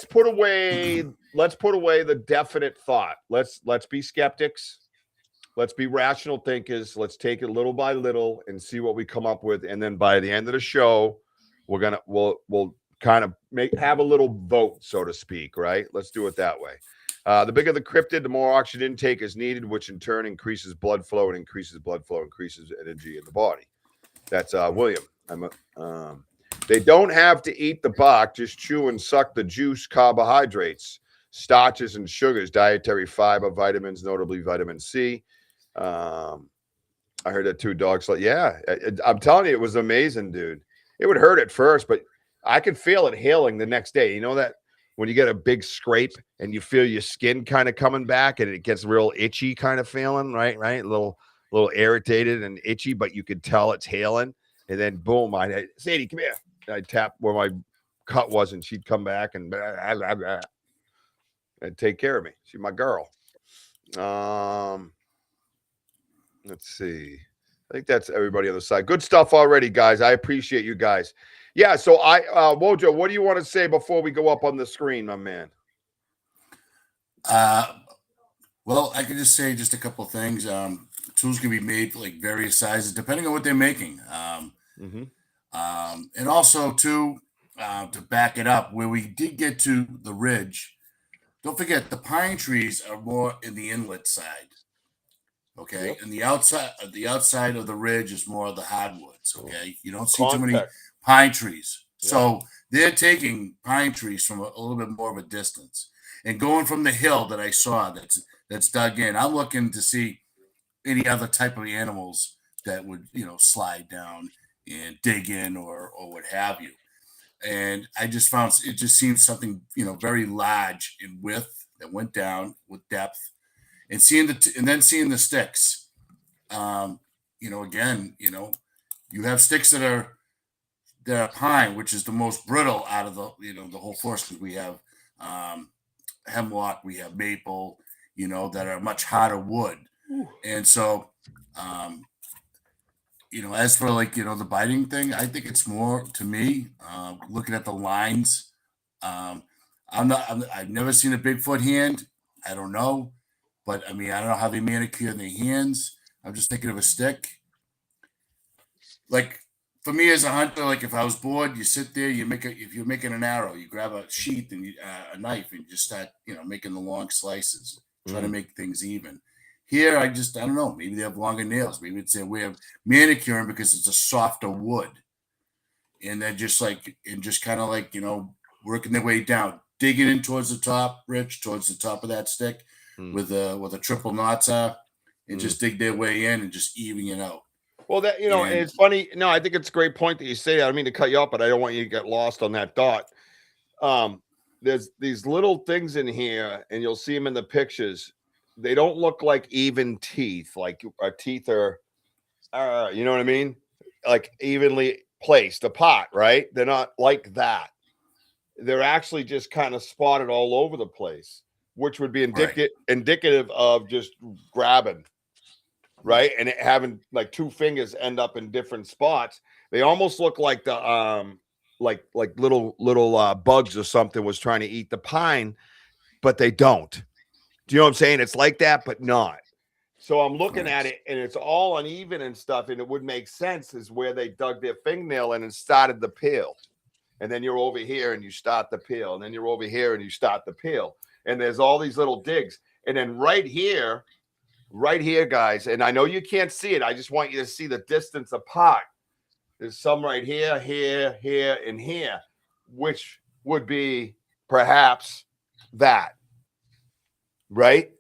put away the definite thought. Let's be skeptics. Let's be rational thinkers. Let's take it little by little and see what we come up with. And then by the end of the show, we'll kind of have a little vote, so to speak, right? Let's do it that way. The bigger the cryptid, the more oxygen intake is needed, which in turn increases blood flow, and increases energy in the body. That's William. They don't have to eat the bark, just chew and suck the juice, carbohydrates, starches, and sugars, dietary fiber, vitamins, notably vitamin C. I heard that too, dogs. I'm telling you, it was amazing, dude. It would hurt at first, but I could feel it healing the next day. You know that when you get a big scrape and you feel your skin kind of coming back and it gets real itchy kind of feeling, right? A little irritated and itchy, but you could tell it's healing. And then boom, Sadie, come here. I'd tap where my cut was, and she'd come back and take care of me. She's my girl. Let's see. I think that's everybody on the side. Good stuff already, guys. I appreciate you guys. Yeah. So Wojo, what do you want to say before we go up on the screen, my man? Well, I can just say just a couple of things. Tools can be made for like various sizes depending on what they're making. And also too, to back it up, where we did get to the ridge, don't forget the pine trees are more in the inlet side. Okay, Yep. and the outside of the ridge is more of the hardwoods. Okay, you don't see too many Contact. pine trees, Yep. so they're taking pine trees from a little bit more of a distance and going from the hill that I saw that's dug in. I'm looking to see any other type of animals that would slide down and dig in or what have you. And I just found it just seems something very large in width that went down with depth. And then seeing the sticks, again, you have sticks that are pine, which is the most brittle out of the whole forest, because we have hemlock, we have maple, that are much harder wood. And so, as for the biting thing, I think it's more to me, looking at the lines. I've never seen a Bigfoot hand. I don't know. But I mean, I don't know how they manicure their hands. I'm just thinking of a stick. Like for me as a hunter, like if I was bored, you sit there, if you're making an arrow, you grab a sheath and a knife and you just start, making the long slices, trying to make things even. Here, I don't know. Maybe they have longer nails. Maybe it's a way of manicuring because it's a softer wood. And they're just kind of like, working their way down, digging in towards the top, Rich, towards the top of that stick. With a triple knot and just dig their way in and just even it out. Well, that and it's funny. No, I think it's a great point that you say that. I don't mean to cut you off, but I don't want you to get lost on that dot. There's these little things in here, and you'll see them in the pictures. They don't look like even teeth, like our teeth are, you know what I mean? Like evenly placed apart, right? They're not like that. They're actually just kind of spotted all over the place, which would be indicative of just grabbing, right? And it having like two fingers end up in different spots. They almost look like the like little bugs or something was trying to eat the pine, but they don't. Do you know what I'm saying? It's like that, but not. So I'm looking at it, and it's all uneven and stuff, and it would make sense is where they dug their fingernail in and started the peel. And then you're over here and you start the peel, and then you're over here and you start the peel. And there's all these little digs. And then right here, guys, and I know you can't see it. I just want you to see the distance apart. There's some right here, here, and here, which would be perhaps that, right?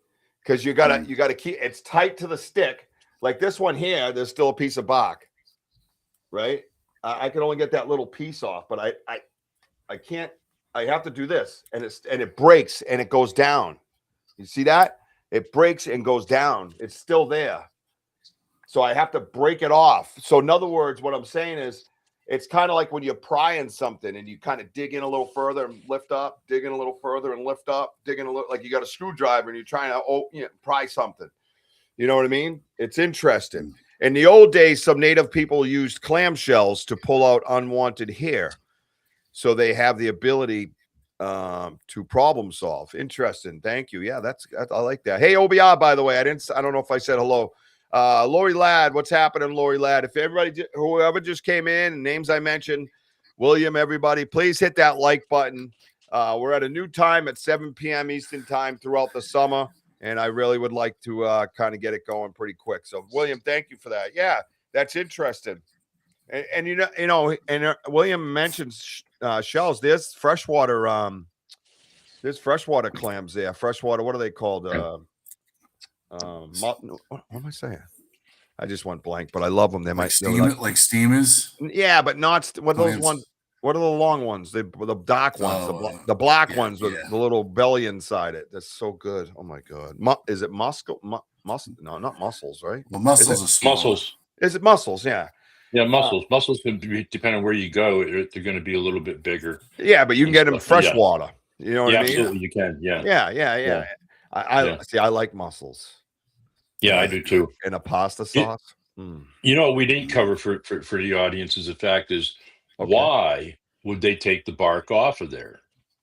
Because you gotta keep it's tight to the stick. Like this one here, there's still a piece of bark, right? I can only get that little piece off, but I can't. I have to do this, and it breaks and it goes down. You see that? It breaks and goes down. It's still there. So I have to break it off. So in other words, what I'm saying is it's kind of like when you're prying something and you kind of dig in a little further and lift up, dig in a little further and lift up, dig in a little, like you got a screwdriver and you're trying to pry something. You know what I mean? It's interesting. In the old days, some native people used clamshells to pull out unwanted hair. So they have the ability to problem solve. Interesting. Thank you. Yeah, I like that. Hey, OBR, by the way, I don't know if I said hello. Lori Ladd, what's happening, Lori Ladd? If whoever just came in, names I mentioned, William, everybody, please hit that like button. We're at a new time at 7 p.m. Eastern time throughout the summer, and I really would like to kind of get it going pretty quick. So, William, thank you for that. Yeah, that's interesting. And William mentions shells. There's freshwater. There's freshwater clams there. Freshwater. What are they called? What am I saying? I just went blank, but I love them. They might like steamers. Yeah, but not what are those ones. What are the long ones? The dark ones, the black ones with the little belly inside it. That's so good. Oh my god. Is it muscle? No, not mussels, right? Well, mussels are small. Mussels. Is it mussels? Yeah. Yeah, mussels. Mussels can be, depending on where you go, they're going to be a little bit bigger. Yeah, but you can get them freshwater. You know what I mean? Absolutely, you can. Yeah. Yeah. I see. I like mussels. Yeah, I Right. do too. And a pasta sauce. Mm. You know, what we didn't cover for the audience is the fact is Okay. why would they take the bark off of there?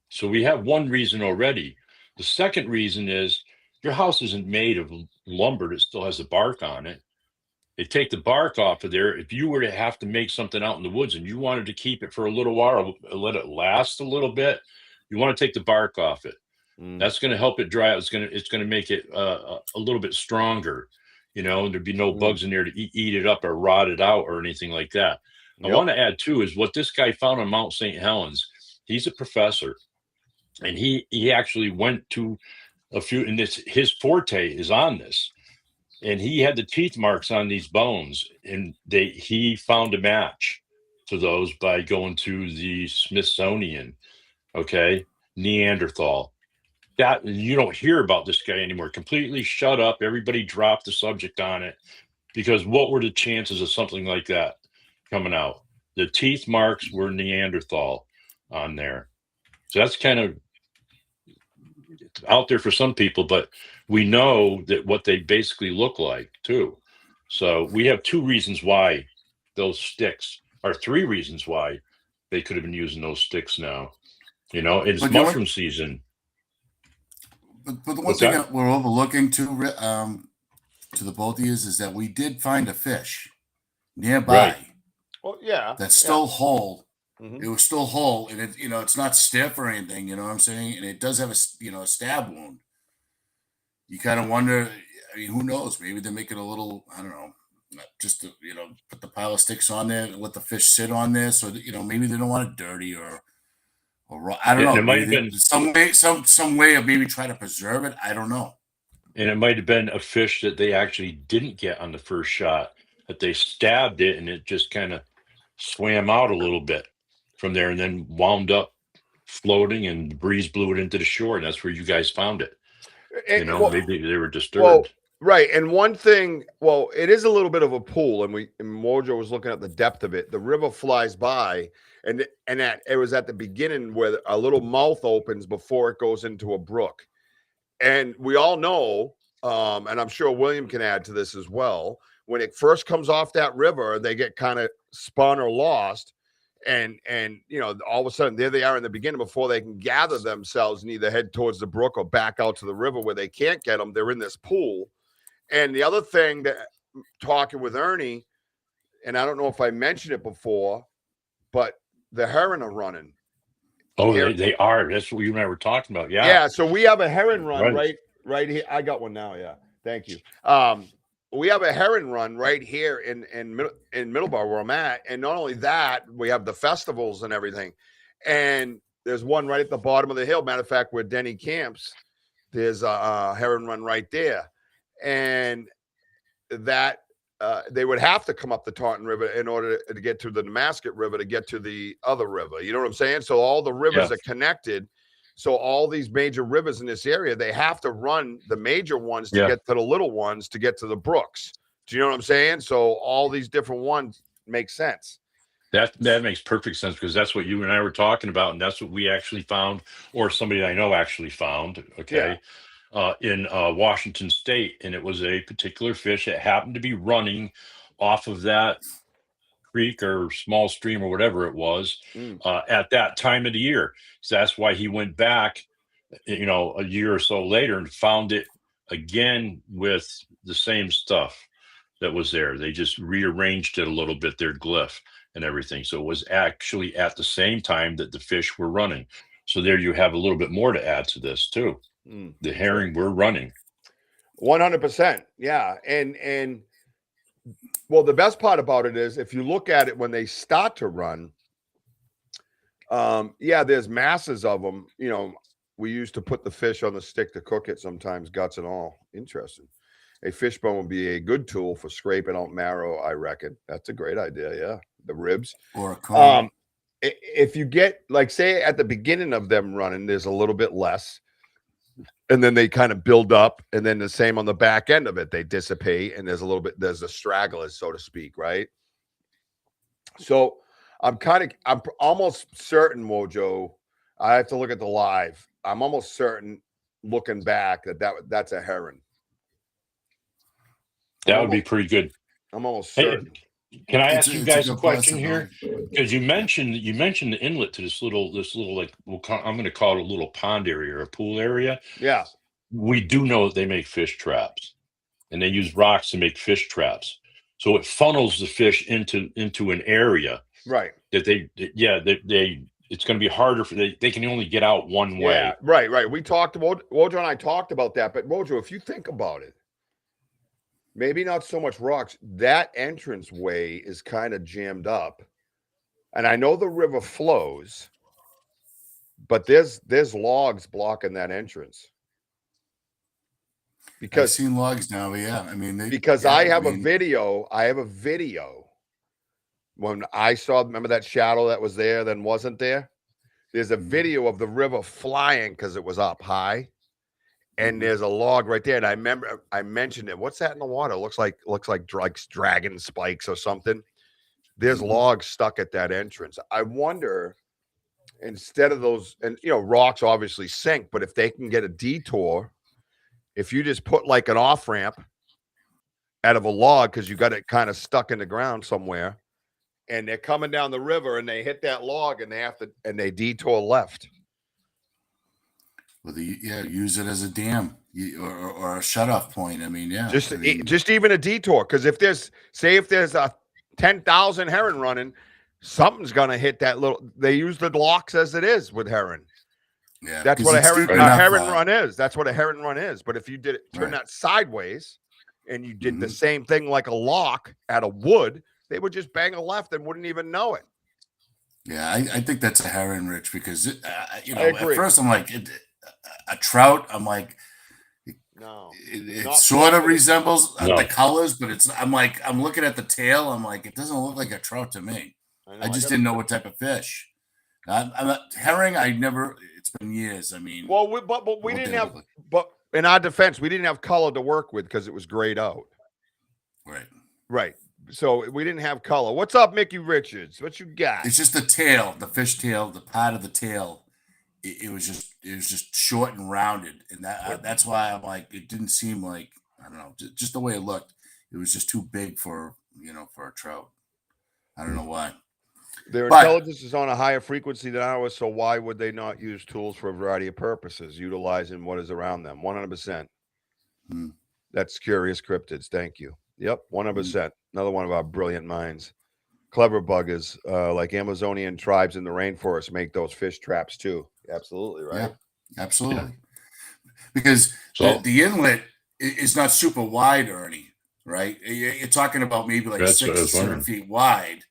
So we have one reason already. The second reason is your house isn't made of lumber that still has the bark on it. They take the bark off of there. If you were to have to make something out in the woods and you wanted to keep it for a little while, let it last a little bit, you want to take the bark off it. Mm. That's going to help it dry out. It's going to make it a little bit stronger. You know, there'd be no bugs in there to eat it up or rot it out or anything like that. I Yep. want to add too is what this guy found on Mount St. Helens. He's a professor, and he actually went to a few, and his forte is on this. And he had the teeth marks on these bones, and he found a match to those by going to the Smithsonian. Okay, Neanderthal. That you don't hear about this guy anymore. Completely shut up. Everybody dropped the subject on it because what were the chances of something like that coming out? The teeth marks were Neanderthal on there. So that's kind of out there for some people, but we know that what they basically look like too. So we have two reasons why those sticks, or three reasons why they could have been using those sticks now. You know, it's But you know mushroom season. But the one What's thing that? that we're overlooking to the both of you is that we did find a fish nearby Right. Well, yeah. that's still whole. Mhm. It was still whole, and it, you know, it's not stiff or anything. You know what I'm saying? And it does have a stab wound. You kind of wonder. I mean, who knows? Maybe they're making a little. I don't know. Just to, put the pile of sticks on there and let the fish sit on there, so that, maybe they don't want it dirty or raw. I don't And know. it might have Maybe been some way of maybe try to preserve it. I don't know. And it might have been a fish that they actually didn't get on the first shot, that they stabbed it and it just kind of swam out a little bit from there and then wound up floating and the breeze blew it into the shore. And that's where you guys found it. You know, Well, maybe they were well, disturbed. right. And one thing, well, it is a little bit of a pool, and Mojo was looking at the depth of it. The river flies by, and it was at the beginning where a little mouth opens before it goes into a brook. And we all know, and I'm sure William can add to this as well, when it first comes off that river, they get kind of spun or lost. And all of a sudden there they are in the beginning before they can gather themselves and either head towards the brook or back out to the river where they can't get them. They're in this pool. And the other thing that talking with Ernie, and I don't know if I mentioned it before, but the heron are running. Oh, they are. That's what you and I were talking about. Yeah. Yeah. So we have a heron run Right. right here. I got one now. Yeah. Thank you. We have a heron run right here in Middleborough where I'm at. And not only that, we have the festivals and everything. And there's one right at the bottom of the hill. Matter of fact, where Denny camps, there's a heron run right there. And that they would have to come up the Taunton River in order to get to the Nemasket River to get to the other river. You know what I'm saying? So all the rivers are connected. So all these major rivers in this area, they have to run the major ones to get to the little ones to get to the brooks. Do you know what I'm saying? So all these different ones make sense. That makes perfect sense because that's what you and I were talking about, and that's what we actually found, or somebody I know actually found. Okay. In Washington State, and it was a particular fish that happened to be running off of that creek or small stream or whatever it was at that time of the year. So that's why he went back, a year or so later and found it again with the same stuff that was there. They just rearranged it a little bit, their glyph and everything. So it was actually at the same time that the fish were running. So there you have a little bit more to add to this too. The herring were running 100%. Yeah. And well, the best part about it is if you look at it when they start to run, there's masses of them. We used to put the fish on the stick to cook it sometimes, guts and all. Interesting. A fish bone would be a good tool for scraping out marrow, I reckon. That's a great idea. Yeah. The ribs. Or a comb. If you get, like, say at the beginning of them running, there's a little bit less. And then they kind of build up, and then the same on the back end of it, they dissipate, and there's the stragglers, so to speak, right? So I'm almost certain, Wojo, I have to look at the live. I'm almost certain, looking back, that's a heron. That would be pretty good. I'm almost Hey, certain. can I It's ask you it's a guys a good question here? possibility. Because you mentioned the inlet to this little like I'm going to call it a little pond area or a pool area. Yeah. We do know that they make fish traps, and they use rocks to make fish traps. So it funnels the fish into an area Right. that they it's going to be harder for they can only get out one way. Yeah. Right. We talked about Wojo and I talked about that, but Wojo, if you think about it, maybe not so much rocks. That entrance way is kind of jammed up. And I know the river flows, but there's logs blocking that entrance. I've Because seen logs now, but yeah, I mean, I have a video. I have a video when I saw, remember that shadow that was there, then wasn't there? There's a video of the river flying because it was up high. And there's a log right there. And I remember I mentioned it. What's that in the water? Looks like dragon spikes or something. There's logs stuck at that entrance. I wonder, instead of those, and rocks obviously sink, but if they can get a detour, if you just put like an off ramp out of a log because you got it kind of stuck in the ground somewhere, and they're coming down the river and they hit that log and they detour left. Well, use it as a dam or a shut-off point. I mean, yeah. Just even a detour, because if there's a 10,000 heron running, something's gonna hit that little. They use the locks as it is with heron. Yeah, that's what a heron run is. That's what a heron run is. But if you did it, turn that sideways, and you did the same thing like a lock at a wood, they would just bang a left and wouldn't even know it. Yeah, I think that's a heron, Rich, because at first I'm like a trout. I'm like, no, it sort of resembles the colors, but I'm looking at the tail. I'm like, it doesn't look like a trout to me. I just didn't know what type of fish. I'm not herring. It's been years. I mean, well, but we didn't have. But in our defense, we didn't have color to work with because it was grayed out. Right. So we didn't have color. What's up, Mickey Richards? What you got? It's just the tail, the fish tail, the part of the tail. It was just short and rounded, and that's why I'm like, it didn't seem like, I don't know, just the way it looked. It was just too big for a trout. I don't know why. Their intelligence is on a higher frequency than ours, so why would they not use tools for a variety of purposes, utilizing what is around them? 100%. That's Curious Cryptids. Thank you. Yep, 100%. Another one of our brilliant minds. Clever buggers, like Amazonian tribes in the rainforest, make those fish traps too. Absolutely, right? Yeah, absolutely. Yeah. Because the inlet is not super wide, Ernie, right? You're talking about maybe like 6 to 7 feet wide.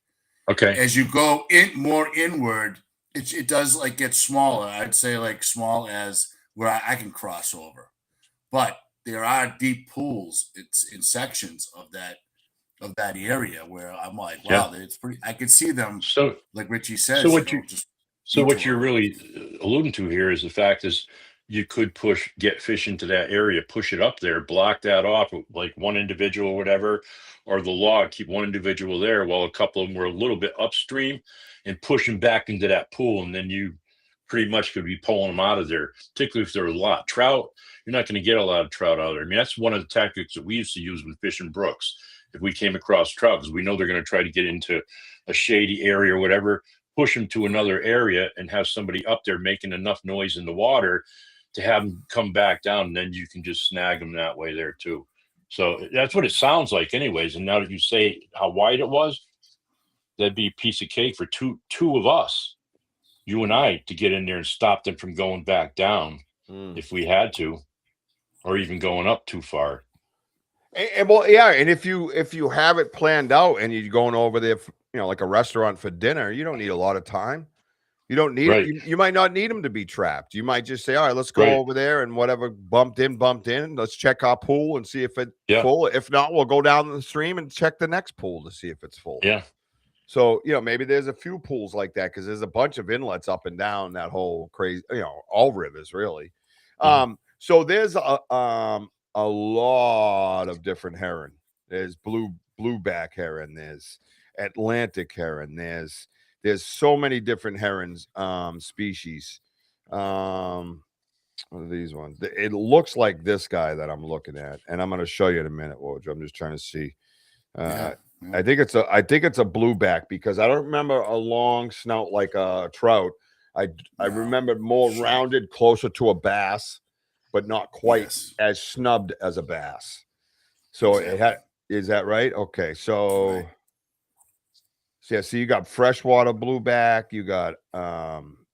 Okay. As you go more inward, it does like get smaller. I'd say like small as where I can cross over. But there are deep pools. It's in sections of that area where I'm like, wow, it's pretty. I could see them. So, like Richie says, what you're really alluding to here is the fact is you could get fish into that area, push it up there, block that off, like one individual or whatever, or the log, keep one individual there while a couple of them were a little bit upstream, and push them back into that pool, and then you pretty much could be pulling them out of there. Particularly if there's a lot of trout, you're not going to get a lot of trout out of there. I mean, that's one of the tactics that we used to use when fishing brooks. If we came across trout, because we know they're going to try to get into a shady area or whatever, push them to another area and have somebody up there making enough noise in the water to have them come back down, and then you can just snag them that way there too. So that's what it sounds like anyways. And now that you say how wide it was, that'd be a piece of cake for two of us, you and I, to get in there and stop them from going back down if we had to, or even going up too far. And well, yeah, and if you have it planned out and you're going over there, like a restaurant for dinner, you don't need a lot of time. You don't need it. You might not need them to be trapped. You might just say, all right, let's go over there, and whatever bumped in. Let's check our pool and see if it's full. If not, we'll go down the stream and check the next pool to see if it's full. Yeah. So, maybe there's a few pools like that, because there's a bunch of inlets up and down that whole crazy, all rivers really. So there's a lot of different heron. There's blueback heron. There's Atlantic heron. There's so many different herons species. What are these ones? It looks like this guy that I'm looking at, and I'm going to show you in a minute, Woj. I'm just trying to see. I think it's a blueback because I don't remember a long snout like a trout. I remember more rounded, closer to a bass, but not quite as snubbed as a bass. So it had. Is that right? Okay, so. Right. Yeah, so you got freshwater blueback. You got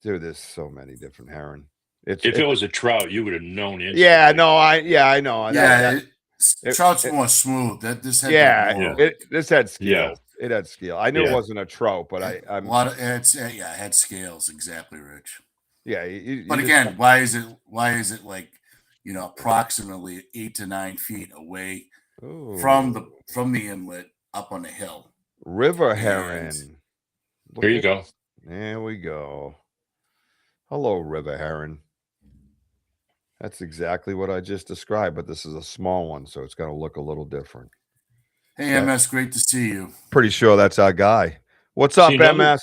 dude, there's so many different herring. If it was a trout, you would have known it. Yeah, no, I know. Yeah, trout's more smooth. This had this had scales. Yeah. It had scale. I knew it wasn't a trout, but I'm a lot of it had scales. Exactly, Rich. Yeah, but again, why is it like approximately 8 to 9 feet away from the inlet up on the hill? River heron. Here you go. There we go. Hello, river heron. That's exactly what I just described, but this is a small one, so it's going to look a little different. Hey, MS, great to see you. Pretty sure that's our guy. What's up, MS?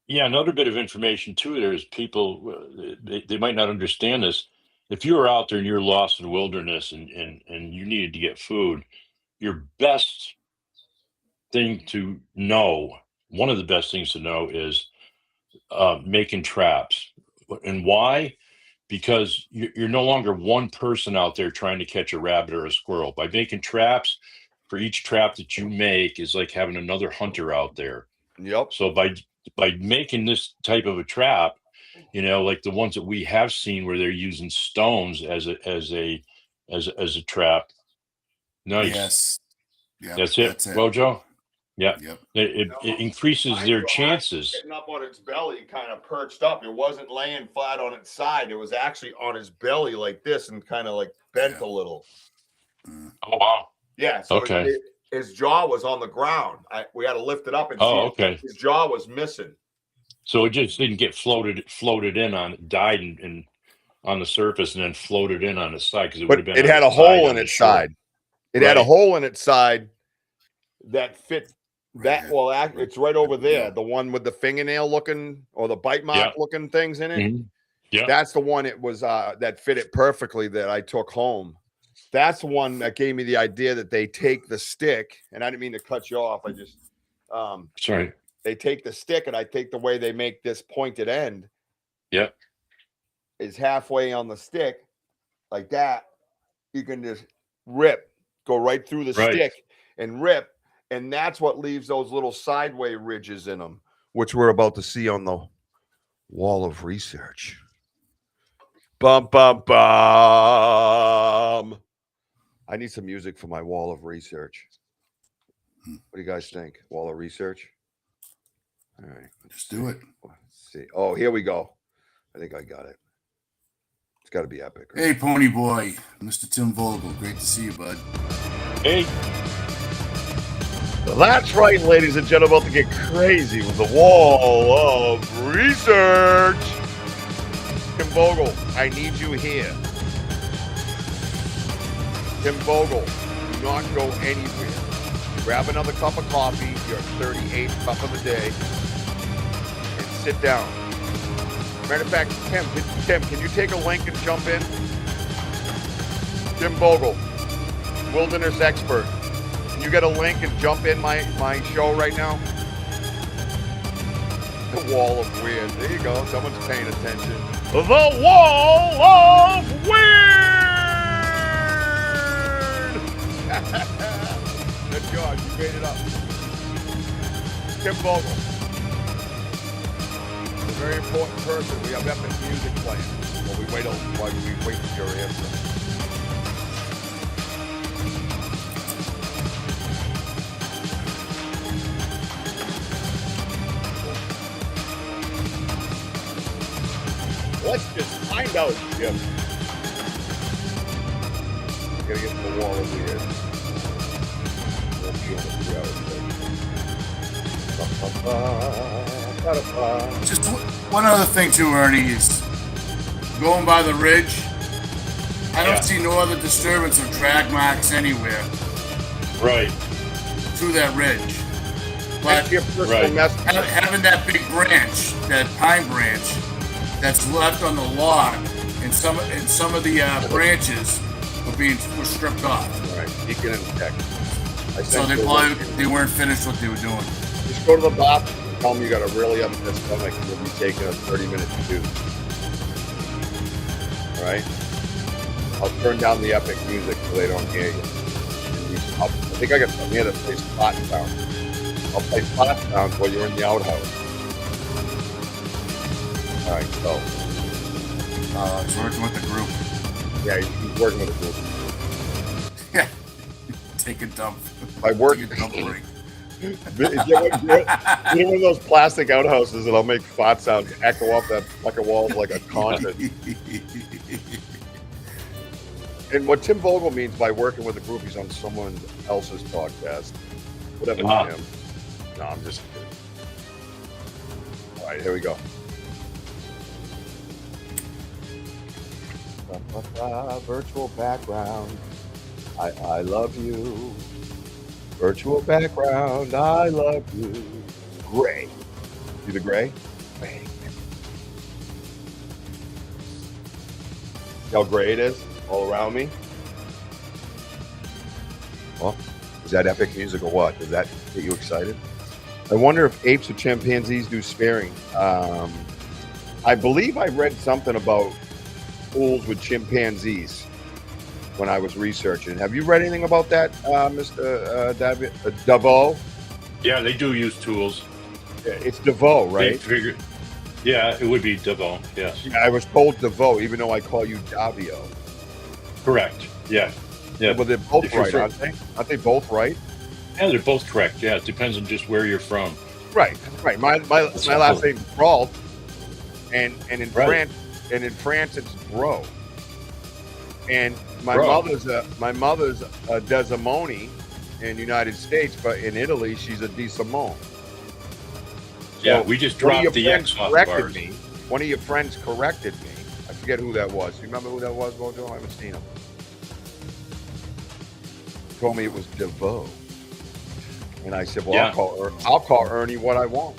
Yeah, another bit of information, too. There's people, they might not understand this. If you're out there and you're lost in the wilderness and you needed to get food, your best thing to know, one of the best things to know is making traps. And why? Because you're no longer one person out there trying to catch a rabbit or a squirrel. By making traps, for each trap that you make is like having another hunter out there. Yep. So by making this type of a trap, like the ones that we have seen where they're using stones as a trap. Nice. Yes. Yep, that's it, WOJO. Yeah, yep. It increases their chances. Sitting up on its belly, kind of perched up. It wasn't laying flat on its side. It was actually on his belly like this and kind of like bent a little. Oh, wow. Yeah. So okay. His jaw was on the ground. We had to lift it up and see okay. His jaw was missing. So it just didn't get floated in on, died and on the surface and then floated in on the side because it would have been. It had a hole in its side. It had a hole in its side that fit. It's right over there. The one with the fingernail looking or the bite mark looking things in it. Mm-hmm. Yeah, that's the one. It was that fit it perfectly that I took home. That's the one that gave me the idea that they take the stick, and I didn't mean to cut you off. I just sorry. They take the stick, and I think the way they make this pointed end, is halfway on the stick, like that. You can just go right through the stick and rip. And that's what leaves those little sideway ridges in them, which we're about to see on the wall of research. Bum, bum, bum. I need some music for my wall of research. What do you guys think? Wall of research? All right. Let's do it. Let's see. Oh, here we go. I think I got it. It's got to be epic. Right? Hey, Pony Boy. Mr. Tim Vogel. Great to see you, bud. Hey. That's right, ladies and gentlemen, about to get crazy with the wall of research. Tim Vogel, I need you here. Tim Vogel, do not go anywhere. Grab another cup of coffee, your 38th cup of the day, and sit down. Matter of fact, Tim, can you take a link and jump in? Tim Vogel, wilderness expert. You get a link and jump in my show right now. The wall of weird. There you go. Someone's paying attention. The wall of weird. Good God, you made it up. Tim Vogel. A very important person. We have epic music playing while we wait for your answer. Let's just find out, Jim. Gotta get to the wall of weird. We'll be on the 3 hours. Just one other thing too, Ernie, is going by the ridge. I don't see no other disturbance of drag marks anywhere. Right. Through that ridge. But having that big branch, that pine branch, that's left on the log and some of the branches were stripped off. All right, Deacon and Tech. So they weren't finished what they were doing. Just go to the bathroom and tell them you got a really upset stomach and you'll be taking a 30-minute to do. All right? I'll turn down the epic music so they don't hear you. I think I got something here that plays spot sound. I'll play spot sounds while you're in the outhouse. All right, so. He's working with the group. Yeah, he's working with a group. Yeah. Take a dump. I work. Take a dump break. Get one of those plastic outhouses and I'll make fart sounds echo off that fucking wall like a concert. And what Tim Vogel means by working with a group, he's on someone else's podcast. Whatever to him. No, I'm just kidding. All right, here we go. Virtual background. I love you. Virtual background. I love you. Gray. See the gray? Gray. See how gray it is all around me? Well, is that epic music or what? Does that get you excited? I wonder if apes or chimpanzees do sparing. I believe I read something about fools with chimpanzees when I was researching. Have you read anything about that, Mr. Davao? Yeah, they do use tools. Yeah, it's Davao, right? They figure, yeah, it would be Davao. Yes. Yeah, I was told Davao, even though I call you Davio. Correct. Yeah. Yeah. Well, they're both right, aren't they? Aren't they both right? Yeah, they're both correct. Yeah, it depends on just where you're from. Right. My last name's Brault, and in France it's Bro. And my mother's a Desimone in the United States, but in Italy she's a Di Simone. Yeah, we just dropped the X off bars. One of your friends corrected me. I forget who that was. You remember who that was, Wojo? I haven't seen him. He told me it was DeVoe. And I said, well, Yeah. I'll call Ernie what I want.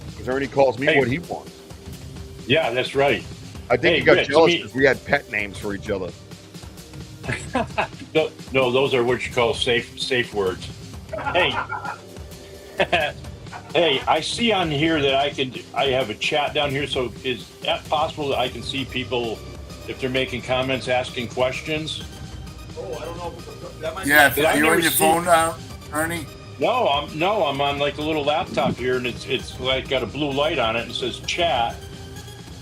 Because Ernie calls me what he wants. Yeah, that's right. I think Hey, he got Rich, jealous because we had pet names for each other. No, those are what you call safe words. Hey, hey, I see on here that I have a chat down here. So is that possible that I can see people if they're making comments, asking questions? Oh, I don't know. That might Yeah, Did I are you never on your see- phone now, Ernie? No, I'm on like a little laptop here, and it's like got a blue light on it and it says chat.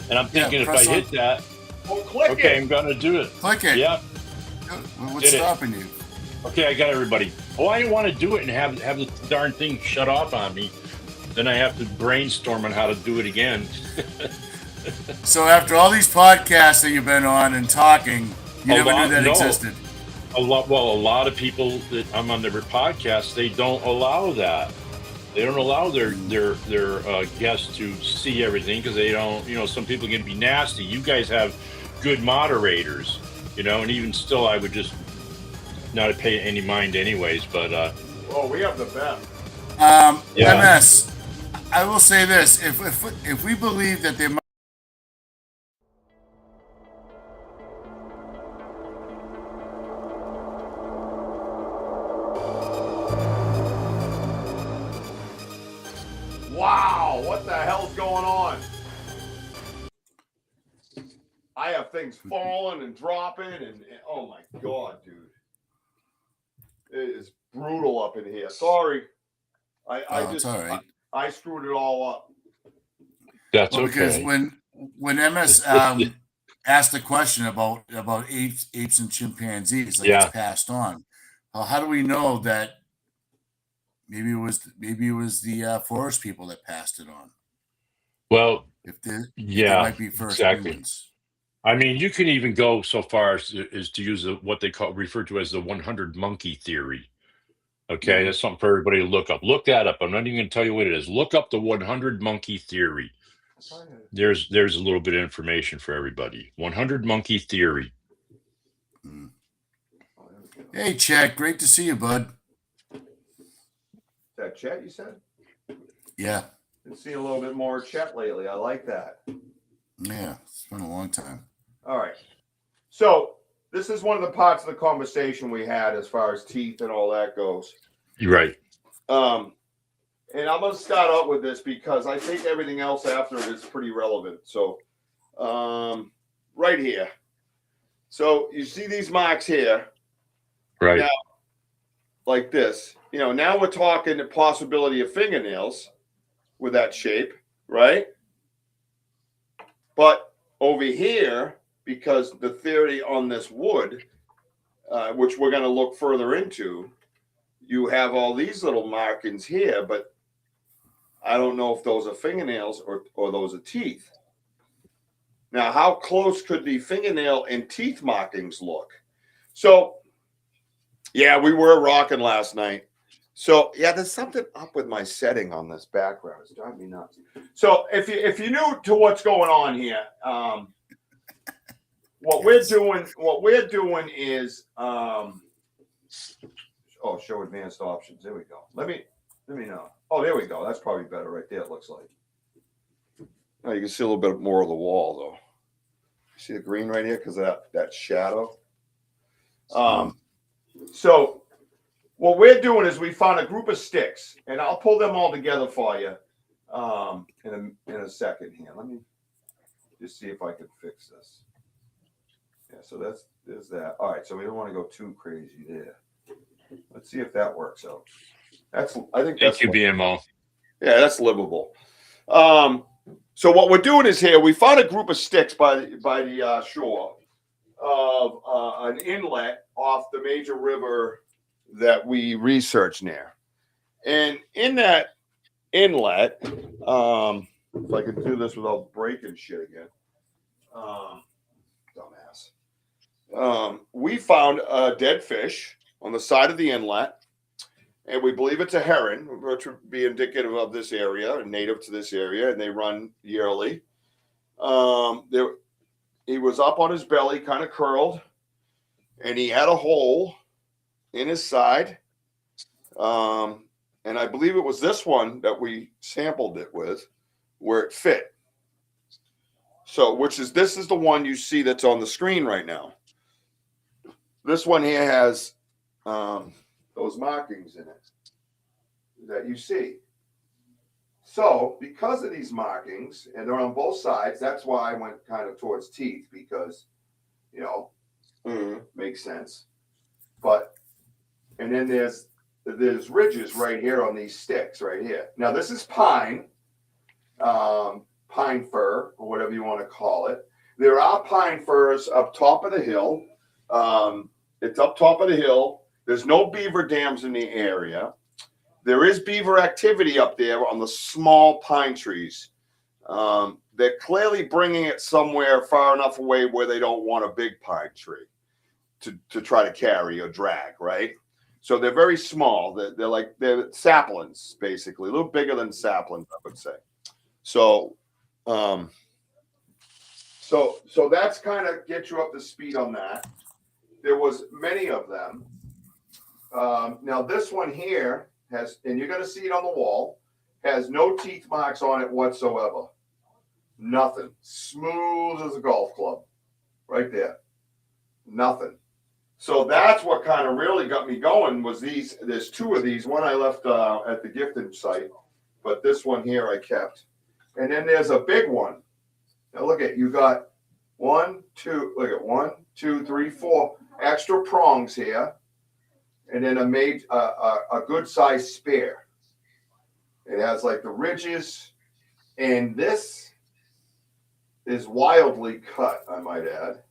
And I'm thinking if I press hit on- that, click okay, it. I'm gonna do it. Click it. Yeah. What's Did it. stopping you? Okay, I got everybody. Oh, I didn't want to do it and have the darn thing shut off on me. Then I have to brainstorm on how to do it again. So after all these podcasts that you've been on and talking, you never knew that no. existed. A lot of people that I'm on their podcast, they don't allow that. They don't allow their guests to see everything because they don't. Some people can be nasty. You guys have good moderators, and even still, I would just not pay any mind anyways. But Oh, we have the best. Yeah. MS, I will say this: if we believe that there might Wow, what the hell's going on? I have things falling and dropping, and oh my god, dude, it is brutal up in here. Sorry, it's all right. I screwed it all up. that's Well, because okay. when MS asked the question about apes and chimpanzees, like Yeah. it's passed on. How do we know that maybe it was the forest people that passed it on? Well, If they yeah, might be first exactly. humans. I mean, you can even go so far as to use what they refer to as the 100 monkey theory. Okay, that's something for everybody to look up. Look that up. I'm not even going to tell you what it is. Look up the 100 monkey theory. There's a little bit of information for everybody. 100 monkey theory. Hey, Chet, great to see you, bud. That Chet, you said? Yeah, Been seeing a little bit more Chet lately. I like that. yeah, it's been a long time. All right. So this is one of the parts of the conversation we had as far as teeth and all that goes. You're right. And I'm going to start out with this because I think everything else after it is pretty relevant. So, right here. So you see these marks here. Right. Now, like this. You know, now we're talking the possibility of fingernails with that shape, right? But over here, because the theory on this wood, which we're going to look further into, you have all these little markings here, but I don't know if those are fingernails or those are teeth. Now, how close could the fingernail and teeth markings look? So, yeah, we were rocking last night. So, yeah, there's something up with my setting on this background. It's driving me nuts. So, if you're new to what's going on here, what we're doing is, oh, show advanced options. There we go. Let me know. Oh, there we go. That's probably better right there. It looks like. Oh, you can see a little bit more of the wall though. See the green right here because of that shadow. So what we're doing is we found a group of sticks, and I'll pull them all together for you in a second here. Let me just see if I can fix this. Yeah, so there's that. All right, so we don't want to go too crazy there. Let's see if that works out. I think that's Thank you, BMO. Yeah, that's livable. So what we're doing is here we found a group of sticks by the shore of an inlet off the major river that we research near, and in that inlet, if I can do this without breaking shit again, dumbass, we found a dead fish on the side of the inlet. And we believe it's a heron, which would be indicative of this area and native to this area, and they run yearly. He was up on his belly, kind of curled, and he had a hole in his side. And I believe it was this one that we sampled it with, where it fit. So, this is the one you see that's on the screen right now. This one here has those markings in it that you see. So because of these markings, and they're on both sides, that's why I went kind of towards teeth, because, you know, makes sense. But, and then there's ridges right here on these sticks right here. Now this is pine, pine fir, or whatever you want to call it. There are pine firs up top of the hill. It's up top of the hill. There's no beaver dams in the area. There is beaver activity up there on the small pine trees. They're clearly bringing it somewhere far enough away where they don't want a big pine tree to try to carry or drag, right? So they're very small. They're saplings, basically, a little bigger than saplings, I would say. So, so that's kind of get you up to speed on that. There was many of them. Now this one here has, and you're going to see it on the wall, has no teeth marks on it whatsoever. Nothing. Smooth as a golf club. Right there. Nothing. So that's what kind of really got me going was these. There's two of these. One I left at the gifting site, but this one here I kept. And then there's a big one. Now look at, you got 1, 2, look at 1, 2, 3, 4 extra prongs here. And then a good sized spear. It has like the ridges, and this is wildly cut, I might add.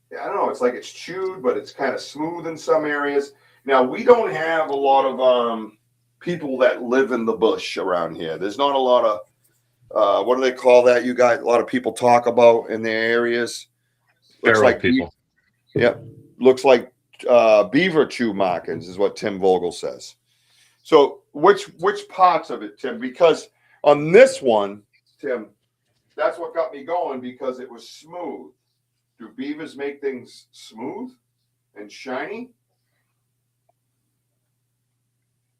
Yeah, I don't know. It's like it's chewed, but it's kind of smooth in some areas. Now we don't have a lot of people that live in the bush around here. There's not a lot of what do they call that? You guys, a lot of people talk about in their areas. Looks Feral like people. Yep, looks like beaver chew markings is what Tim Vogel says. So which parts of it, Tim? Because on this one, Tim, that's what got me going, because it was smooth. Do beavers make things smooth and shiny?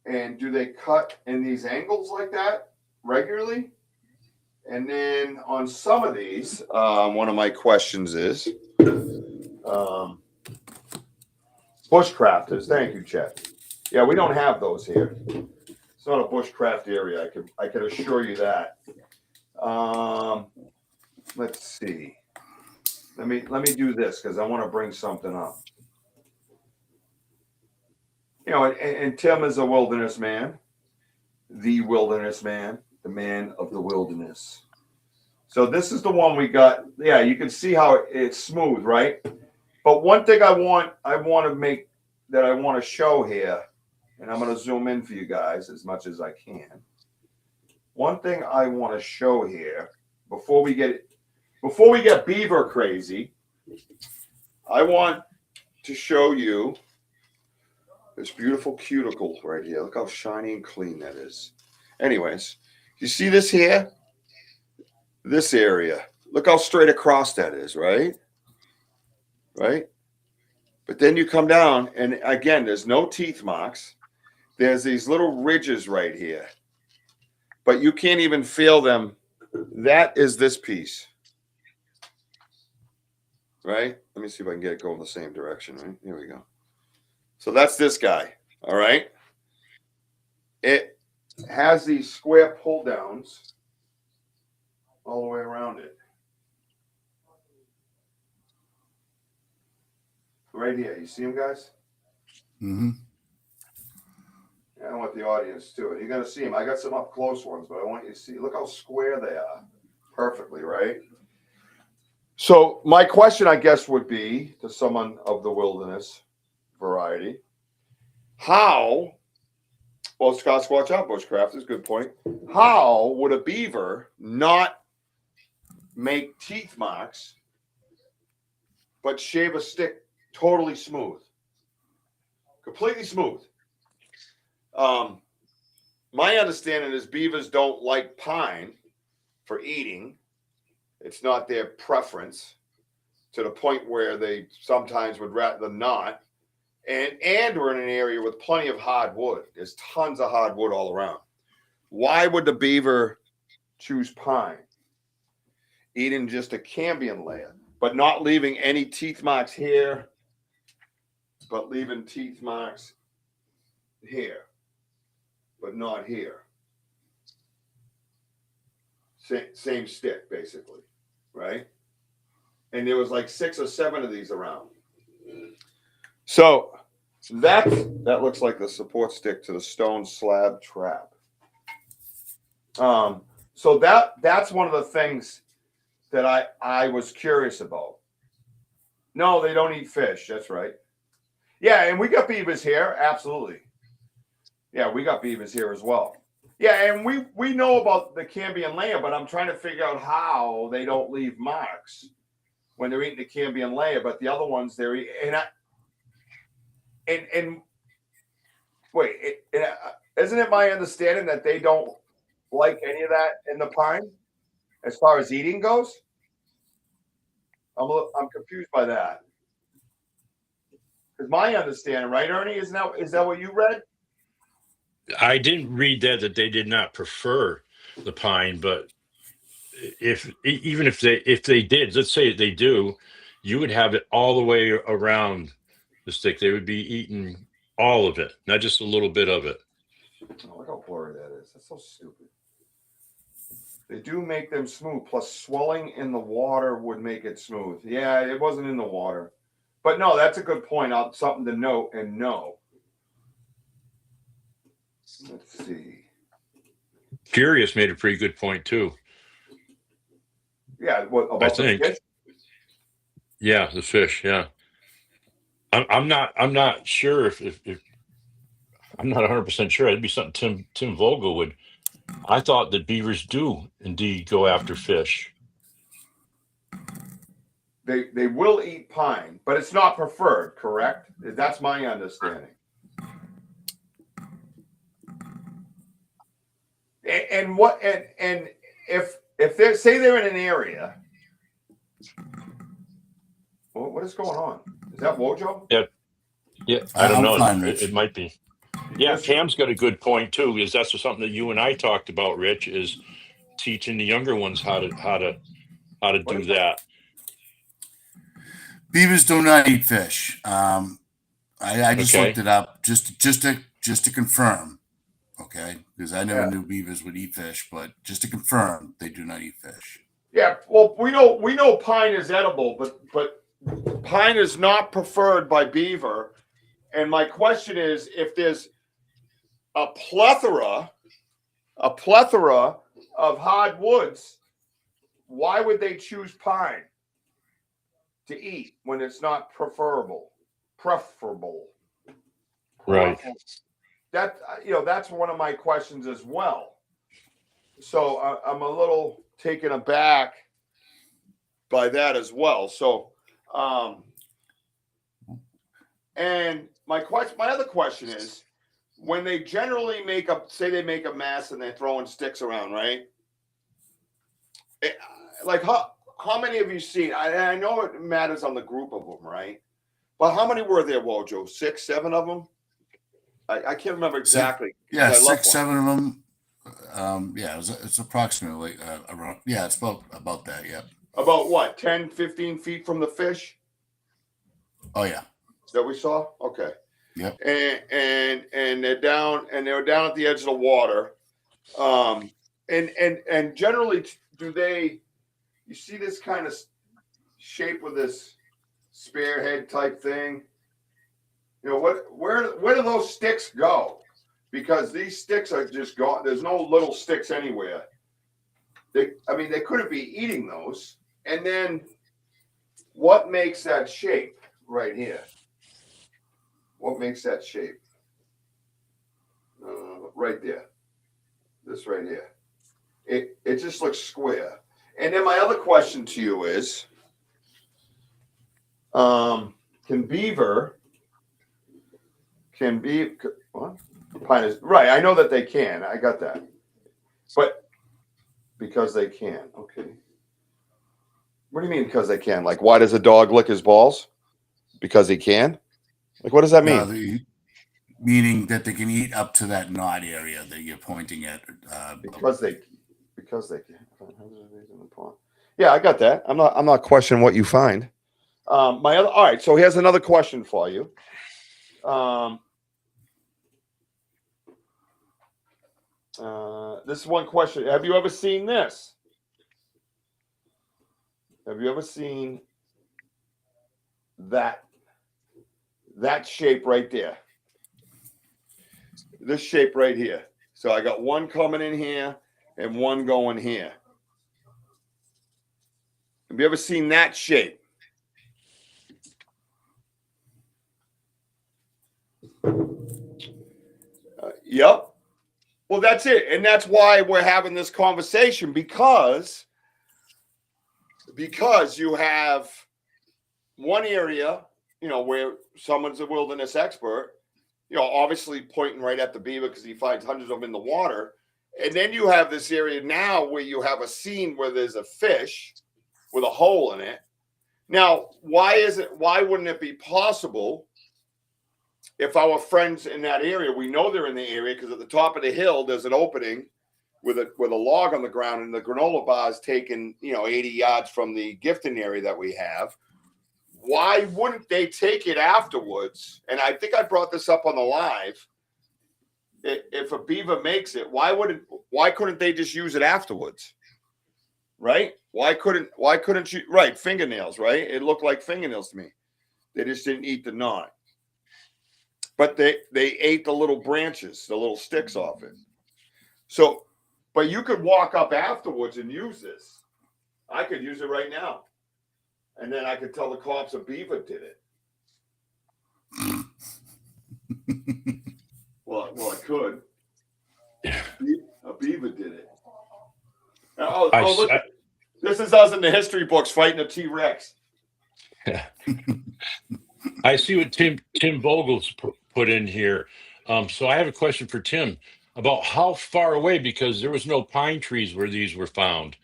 And do they cut in these angles like that regularly? And then on some of these, one of my questions is bushcrafters. Thank you, Chet. Yeah, we don't have those here. It's not a bushcraft area. I can assure you that. Let's see. Let me do this because I want to bring something up. You know, and Tim is a wilderness man, the wilderness man, the man of the wilderness. So this is the one we got. Yeah, you can see how it's smooth, right? But one thing I want to show here, and I'm going to zoom in for you guys as much as I can. One thing I want to show here before we get beaver crazy, I want to show you this beautiful cuticle right here. Look how shiny and clean that is. Anyways, you see this here? This area. Look how straight across that is, right? Right? But then you come down, and again, there's no teeth marks. There's these little ridges right here. But you can't even feel them. That is this piece. Right? Let me see if I can get it going the same direction, right? Here we go. So that's this guy, all right? It has these square pull downs all the way around it. Right here. You see them, guys? Mm-hmm. I want the audience too. You're going to see them. I got some up close ones, but I want you to see. Look how square they are. Perfectly, right? So my question, I guess, would be to someone of the wilderness variety, how, well, Scott, watch out, bushcrafters, good point. How would a beaver not make teeth marks, but shave a stick totally smooth? Completely smooth. My understanding is beavers don't like pine for eating. It's not their preference, to the point where they sometimes would rather not. And we're in an area with plenty of hardwood. There's tons of hardwood all around. Why would the beaver choose pine? Eating just a cambium layer, but not leaving any teeth marks here, but leaving teeth marks here, but not here. Same stick, basically, right? And there was like 6 or 7 of these around. So that looks like the support stick to the stone slab trap. So that's one of the things that I was curious about. No, they don't eat fish. That's right. Yeah, and we got beavers here. Absolutely. Yeah, we got beavers here as well. Yeah, and we know about the cambium layer, but I'm trying to figure out how they don't leave marks when they're eating the cambium layer, but the other ones they're eating. And wait, isn't it my understanding that they don't like any of that in the pine as far as eating goes? I'm confused by that. Because my understanding, right, Ernie, is that what you read? I didn't read that they did not prefer the pine, but if they did, let's say they do, you would have it all the way around the stick. They would be eating all of it, not just a little bit of it. Oh, look how blurry that is. That's so stupid. They do make them smooth. Plus, swelling in the water would make it smooth. Yeah, it wasn't in the water. But no, that's a good point. Something to note and know. Let's see. Furious made a pretty good point too. Yeah, what about I think. the fish? Yeah, the fish. Yeah, I'm not sure if I'm not 100% sure. It'd be something Tim Vogel would. I thought that beavers do indeed go after fish. They will eat pine, but it's not preferred, correct? That's my understanding. And if they say they're in an area, what is going on? Is that WOJO? Yeah, I don't know. Fine, It might be. Yeah, Cam's got a good point too, because that's something that you and I talked about, Rich, is teaching the younger ones how to do that. Beavers do not eat fish. I just Okay. looked it up just to confirm. Okay, because I never knew beavers would eat fish, but just to confirm, they do not eat fish. Yeah, well, we know pine is edible, but pine is not preferred by beaver. And my question is, if there's a plethora of hardwoods, why would they choose pine to eat when it's not preferable? Right. That, that's one of my questions as well. So I'm a little taken aback by that as well. So, and my other question is, when they generally say they make a mess and they're throwing sticks around, right? Like how many have you seen? I know it matters on the group of them, right? But how many were there, Wojo? 6, 7 of them? I can't remember exactly. Yeah, 6, 7 of them. Yeah, it's approximately around. Yeah, it's about that. Yeah. About what? 10, 15 feet from the fish? Oh yeah. That we saw? Okay. Yep. And they're down, and they're down at the edge of the water. And generally, you see this kind of shape with this spearhead type thing? Where do those sticks go? Because these sticks are just gone. There's no little sticks anywhere. They couldn't be eating those. And then what makes that shape right here? What makes that shape? Right there. This right here. It just looks square. And then my other question to you is, what? Pine is right. I know that they can. I got that. But because they can. Okay. What do you mean because they can? Like, why does a dog lick his balls? Because he can? Like, what does that mean? Meaning that they can eat up to that knot area that you're pointing at. Because they can. Yeah, I got that. I'm not questioning what you find. All right, so here's another question for you. This is one question. Have you ever seen this? Have you ever seen that shape right there? This shape right here. So I got one coming in here and one going here. Have you ever seen that shape? Yep. Well, that's it. And that's why we're having this conversation, because you have one area, where someone's a wilderness expert, obviously pointing right at the beaver because he finds hundreds of them in the water. And then you have this area now where you have a scene where there's a fish with a hole in it. Now, why wouldn't it be possible if our friends in that area, we know they're in the area because at the top of the hill, there's an opening with a log on the ground, and the granola bar is taken, 80 yards from the gifting area that we have. Why wouldn't they take it afterwards? And I think I brought this up on the live. If a beaver makes it, why couldn't they just use it afterwards? Right? Why couldn't you? Right. Fingernails, right? It looked like fingernails to me. They just didn't eat the knot. But they ate the little branches, the little sticks off it. So, but you could walk up afterwards and use this. I could use it right now. And then I could tell the cops a beaver did it. Well, I could. A beaver did it. Look, this is us in the history books fighting a T-Rex. I see what Tim Vogel's put in here. So I have a question for Tim about how far away, because there was no pine trees where these were found.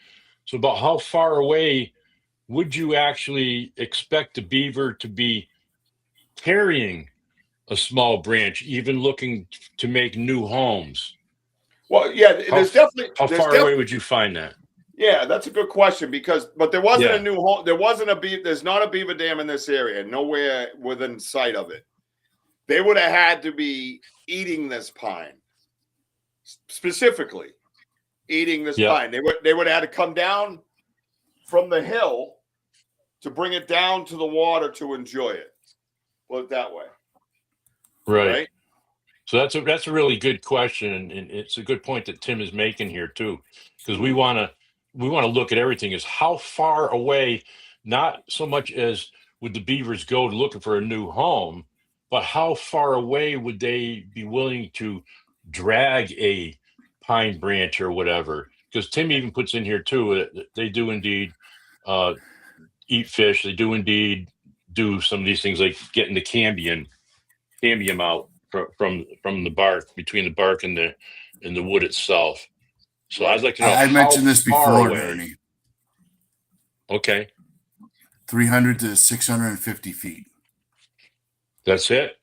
So about how far away would you actually expect a beaver to be carrying a small branch, even looking to make new homes? Well, yeah, there's definitely how there's far def- away would you find that? Yeah, that's a good question but there wasn't Yeah. a new home. There wasn't there's not a beaver dam in this area, nowhere within sight of it. They would have had to be eating this pine, specifically eating this Yeah. pine. They would have had to come down from the hill to bring it down to the water to enjoy it. Put it that way. Right. So that's a really good question, and it's a good point that Tim is making here too, because we want to look at everything as how far away, not so much as would the beavers go looking for a new home, but how far away would they be willing to drag a pine branch or whatever? Because Tim even puts in here too that they do indeed eat fish. They do indeed do some of these things like getting the cambium out from the bark, between the bark and the wood itself. So I'd like to know. I mentioned this before, Ernie. Okay. 300 to 650 feet. That's it.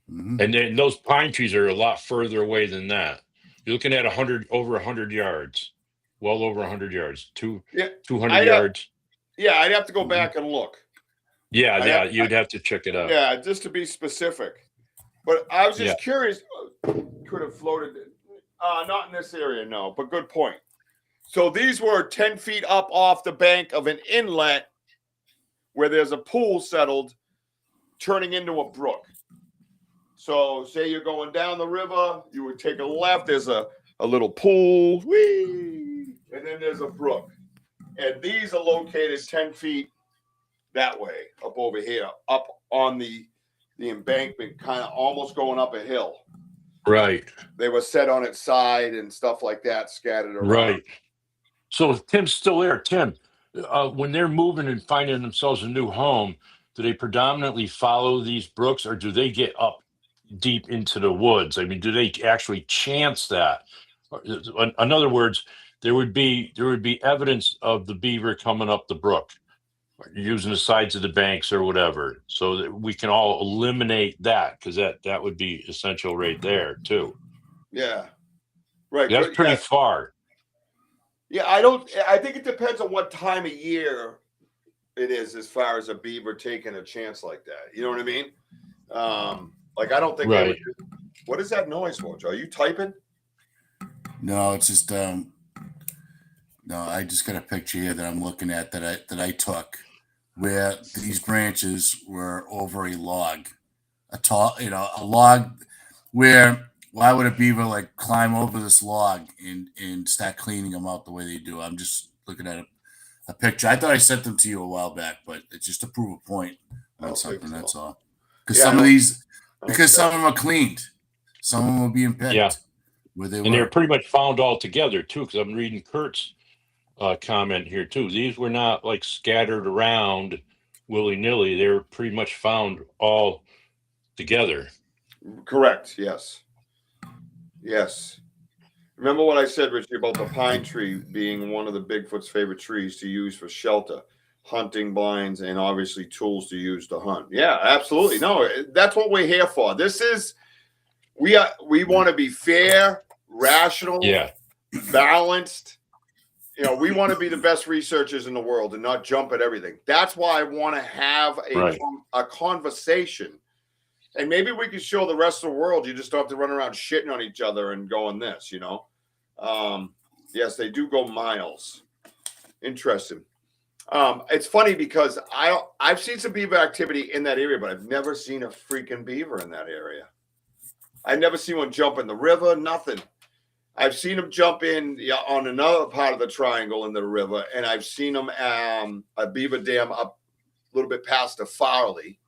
Mm-hmm. And then those pine trees are a lot further away than that. You're looking at over 100 yards, well over 100 yards, 200 yards. Yeah, I'd have to go back and look. Yeah, you'd have to check it out. Yeah, just to be specific. But I was just curious. Could have floated. Not in this area, no. But good point. So these were 10 feet up off the bank of an inlet where there's a pool settled, turning into a brook. So say you're going down the river, you would take a left. There's a little pool, whee, and then there's a brook. And these are located 10 feet that way, up over here, up on the embankment, kind of almost going up a hill. Right. They were set on its side and stuff like that, scattered around. Right. So Tim's still there. Tim, when they're moving and finding themselves a new home, do they predominantly follow these brooks, or do they get up deep into the woods? I mean, do they actually chance that? In other words, there would be evidence of the beaver coming up the brook, using the sides of the banks or whatever, so that we can all eliminate that, because that would be essential right there too. Yeah. Right. That's pretty far. Yeah, I think it depends on what time of year it is as far as a beaver taking a chance like that. You know what I mean? Like, I don't think they would. What is that noise, Woj? Are you typing? No, it's just no, I just got a picture here that I'm looking at that I took, where these branches were over a log, a log where, why would a beaver like climb over this log and start cleaning them out the way they do? I'm just looking at a picture. I thought I sent them to you a while back, but it's just to prove a point on something. That's all. Because some of them are cleaned, some of them are being picked. Yeah. Where they and they're pretty much found all together too, because I'm reading Kurt's comment here too. These were not like scattered around willy-nilly. They were pretty much found all together. Correct. Yes. Remember what I said, Richie, about the pine tree being one of the Bigfoot's favorite trees to use for shelter, hunting blinds, and obviously tools to use to hunt. Yeah, absolutely. No, that's what we're here for. We want to be fair, rational, balanced. You know, we want to be the best researchers in the world and not jump at everything. That's why I want to have a conversation. And maybe we can show the rest of the world you just don't have to run around shitting on each other and going this, you know. Yes, they do go miles. Interesting. It's funny because I've seen some beaver activity in that area, but I've never seen a freaking beaver in that area. I've never seen one jump in the river, nothing. I've seen them jump in on another part of the triangle in the river, and I've seen them a beaver dam up a little bit past the Farley,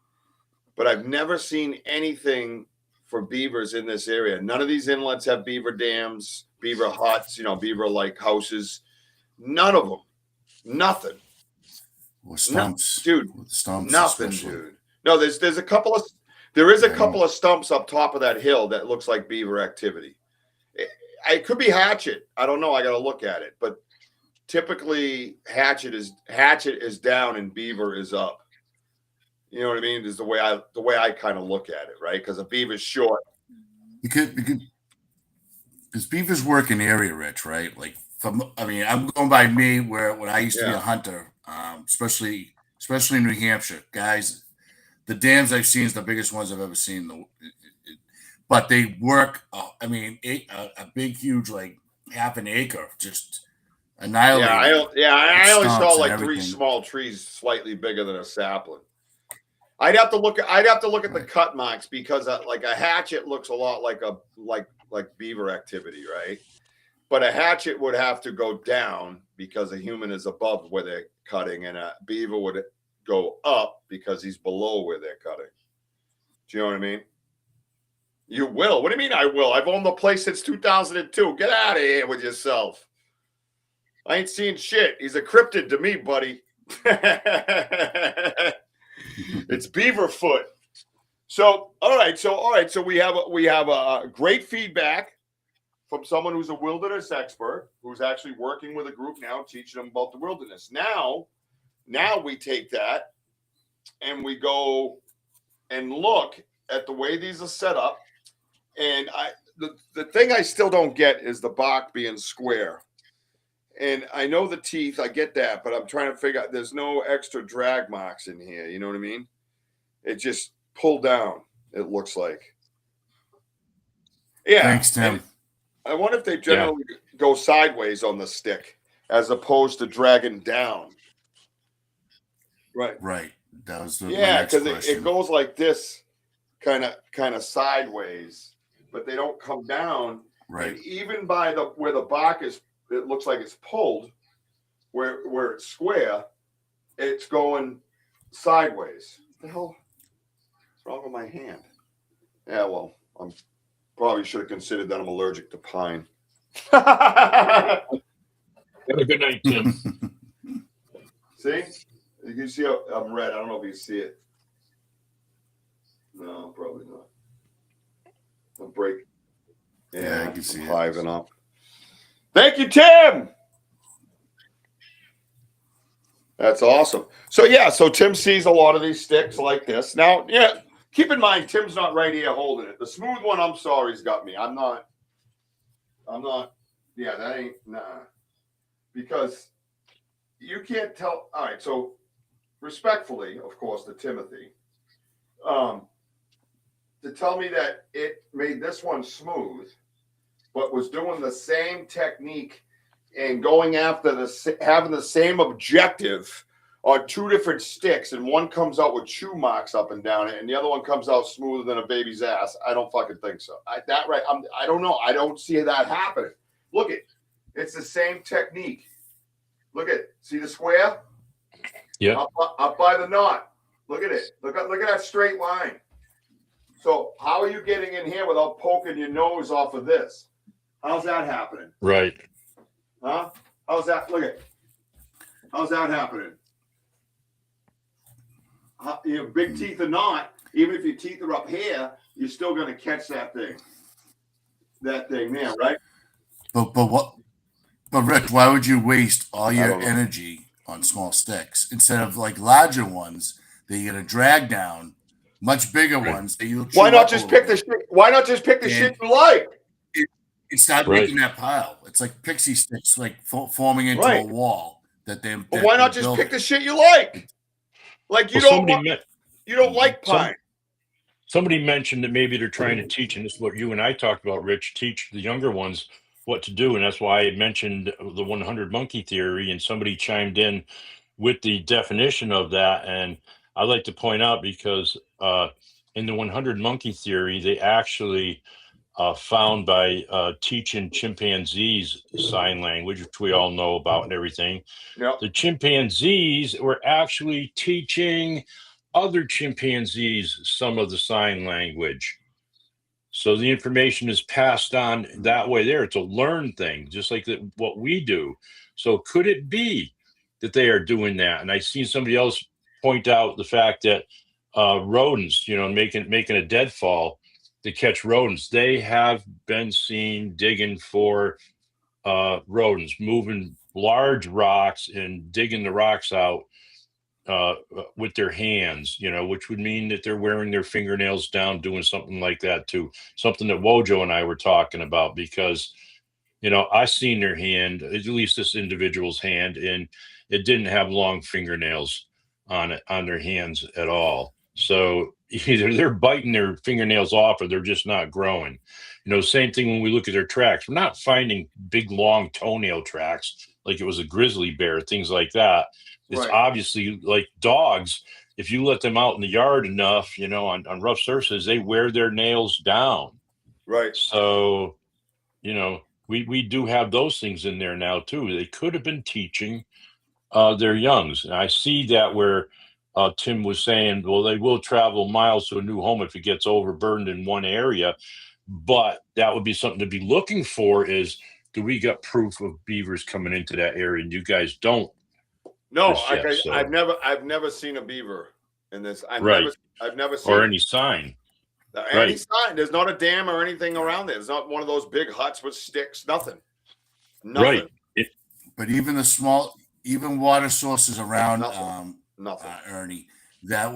but I've never seen anything for beavers in this area. None of these inlets have beaver dams, beaver huts, beaver-like houses. None of them. Nothing. Or stumps. Dude, stumps nothing, especially. dude. No, there's a couple of... There is a couple of stumps up top of that hill that looks like beaver activity. It could be hatchet. I don't know. I got to look at it. But typically, hatchet is down and beaver is up. You know what I mean? Is the way I kind of look at it, right? Because a beaver's short. You could because beavers work in area, Rich, right? Like I'm going by me where when I used to be a hunter, especially in New Hampshire, guys. The dams I've seen is the biggest ones I've ever seen. But they work. A big, huge, like half an acre, just annihilated. I only saw like everything. 3 small trees slightly bigger than a sapling. I'd have to look at the cut marks because like a hatchet looks a lot like beaver activity, right? But a hatchet would have to go down because a human is above where they're cutting, and a beaver would go up because he's below where they're cutting. Do you know what I mean? You will. What do you mean I will? I've owned the place since 2002. Get out of here with yourself. I ain't seeing shit. He's a cryptid to me, buddy. It's beaver foot. So, all right. So we have a great feedback from someone who's a wilderness expert, who's actually working with a group now, teaching them about the wilderness. Now we take that and we go and look at the way these are set up. And the thing I still don't get is the bark being square. And I know the teeth, I get that, but I'm trying to figure out, there's no extra drag marks in here. You know what I mean? It just pulled down, it looks like. Yeah. Thanks, Tim. I wonder if they generally go sideways on the stick as opposed to dragging down. Right. Right. That was the because it goes like this, kind of sideways, but they don't come down. Right. And even by where the bark is, it looks like it's pulled, where it's square, it's going sideways. What the hell? What's wrong with my hand? Yeah, well, I'm probably should have considered that I'm allergic to pine. Have a good night, Tim. See? You can see I'm red. I don't know if you see it. No, probably not. I'm breaking. Yeah, I can see it. Hiving up. Thank you, Tim. That's awesome. So Tim sees a lot of these sticks like this. Now, keep in mind, Tim's not right here holding it. The smooth one, I'm sorry, has got me. I'm not. Yeah, that ain't, nah. Because you can't tell. All right, so respectfully, of course, to Timothy, to tell me that it made this one smooth, but was doing the same technique and going after having the same objective on 2 different sticks, and one comes out with chew marks up and down it, and the other one comes out smoother than a baby's ass. I don't fucking think so. I don't know. I don't see that happening. Look it's the same technique. Look at, see the square? Yeah. Up by the knot. Look at it. Look at that straight line. So how are you getting in here without poking your nose off of this? How's that happening? Right. Huh? How's that? How's that happening? You have big teeth or not, even if your teeth are up here, you're still going to catch that thing there, right? But Rick, why would you waste all your energy on small sticks instead of like larger ones that you're gonna drag down, much bigger ones that you? Why not just pick the shit? Why not just pick the shit you like? It's not making that pile. It's like pixie sticks, like forming into a wall that they. But why not just pick the shit you like? Like you don't like pine. Somebody mentioned that maybe they're trying to teach, and this is what you and I talked about, Rich, teach the younger ones what to do. And that's why I mentioned the 100 monkey theory, and somebody chimed in with the definition of that. And I'd like to point out, because in the 100 monkey theory, they actually found by teaching chimpanzees sign language, which we all know about and everything. Yep. The chimpanzees were actually teaching other chimpanzees some of the sign language. So the information is passed on that way there. It's a learned thing, just like what we do. So could it be that they are doing that? And I seen somebody else point out the fact that rodents, making a deadfall to catch rodents, they have been seen digging for rodents, moving large rocks and digging the rocks out with their hands, which would mean that they're wearing their fingernails down, doing something like that too. Something that Wojo and I were talking about, because I seen their hand, at least this individual's hand, and it didn't have long fingernails on it, on their hands at all. So either they're biting their fingernails off or they're just not growing. Same thing when we look at their tracks. We're not finding big, long toenail tracks like it was a grizzly bear, things like that. It's Right. obviously like dogs. If you let them out in the yard enough, on rough surfaces, they wear their nails down. Right. So, we do have those things in there now too. They could have been teaching their youngs. And I see that where Tim was saying, well, they will travel miles to a new home if it gets overburdened in one area. But that would be something to be looking for, is, do we got proof of beavers coming into that area? And you guys don't. No, Yet, so. I've never seen a beaver in this. I've never seen or any sign. Any sign. There's not a dam or anything around there. It's not one of those big huts with sticks. Nothing. Right. But even the small, even water sources around nothing. Ernie, that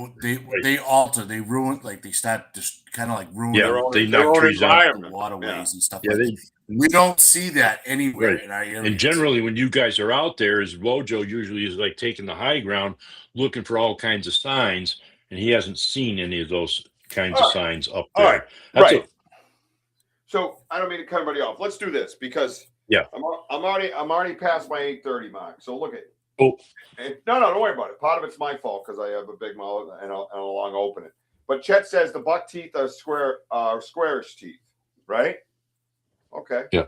they alter, they ruin, like they start just kind of like ruining they knock trees out, waterways and stuff like that. We don't see that anywhere in our area. And generally, when you guys are out there, is Wojo usually is like taking the high ground, looking for all kinds of signs, and he hasn't seen any of those kinds of signs up there. So I don't mean to cut everybody off. Let's do this, because I'm already past my 8:30 mark. So look at. Oh. No, don't worry about it. Part of it's my fault because I have a big mouth and a long opening. But Chet says the buck teeth are squarish teeth, right? Okay. Yeah.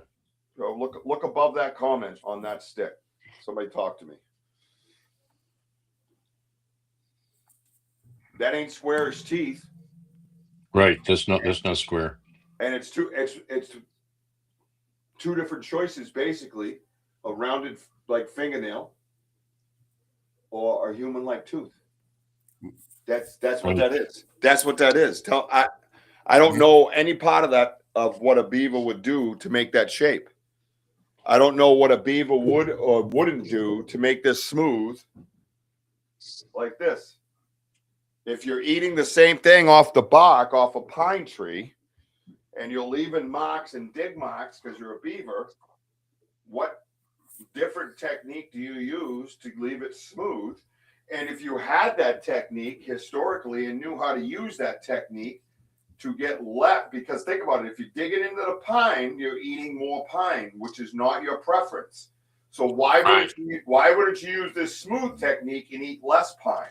So look above that comment on that stick. Somebody talk to me. That ain't squarish teeth. Right. That's not square. And it's two different choices, basically: a rounded like fingernail or a human like tooth. That's what that is. That's what that is. I don't know any part of that, of what a beaver would do to make that shape. I don't know what a beaver would or wouldn't do to make this smooth like this. If you're eating the same thing off the bark off a pine tree, and you're leaving marks and dig marks because you're a beaver, what different technique do you use to leave it smooth? And if you had that technique historically and knew how to use that technique to get left, because think about it, if you dig it into the pine, you're eating more pine, which is not your preference. So why wouldn't you use this smooth technique and eat less pine?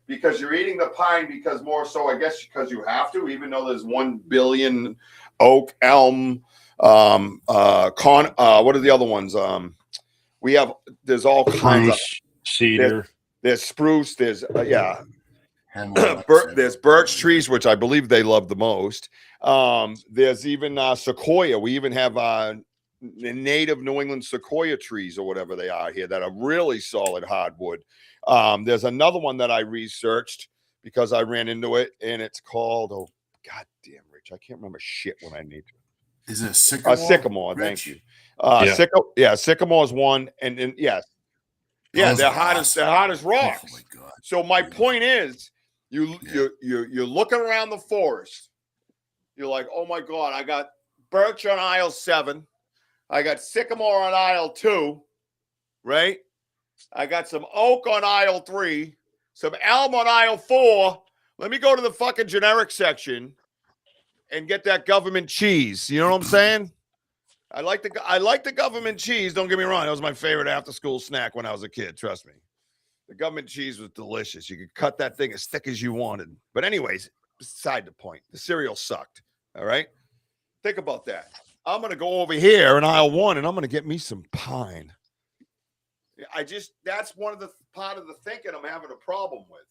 Because you're eating the pine because more so, I guess, because you have to, even though there's 1 billion oak, elm, what are the other ones? There's all kinds of cedar. There's spruce. There's there's birch trees, which I believe they love the most. There's even sequoia. We even have native New England sequoia trees or whatever they are here that are really solid hardwood. There's another one that I researched because I ran into it, and it's called, oh goddamn, Rich, I can't remember shit when I need to. Is it a sycamore? Sycamore, thank you. Sycamore is one, and yes. Yeah, they're hot as rocks. Oh my God. So my point is, you're looking around the forest. You're like, oh my God, I got birch on aisle 7. I got sycamore on aisle 2, right? I got some oak on aisle 3, some elm on aisle 4. Let me go to the fucking generic section and get that government cheese. You know what I'm saying? I like the government cheese. Don't get me wrong. That was my favorite after-school snack when I was a kid. Trust me. The government cheese was delicious. You could cut that thing as thick as you wanted. But anyways, beside the point, the cereal sucked. All right? Think about that. I'm going to go over here in aisle 1, and I'm going to get me some pine. That's one of the part of the thinking I'm having a problem with.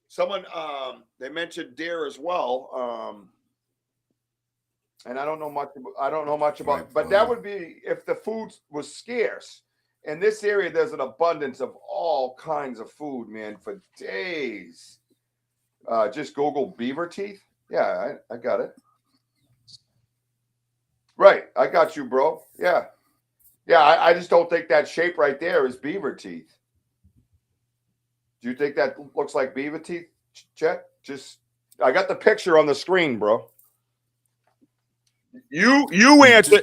Someone, they mentioned deer as well. And I don't know much about, but that would be if the food was scarce. In this area, there's an abundance of all kinds of food, man, for days. Just Google beaver teeth. Yeah, I got it. Right, I got you, bro. Yeah. I just don't think that shape right there is beaver teeth. Do you think that looks like beaver teeth, Chet? I got the picture on the screen, bro. You answer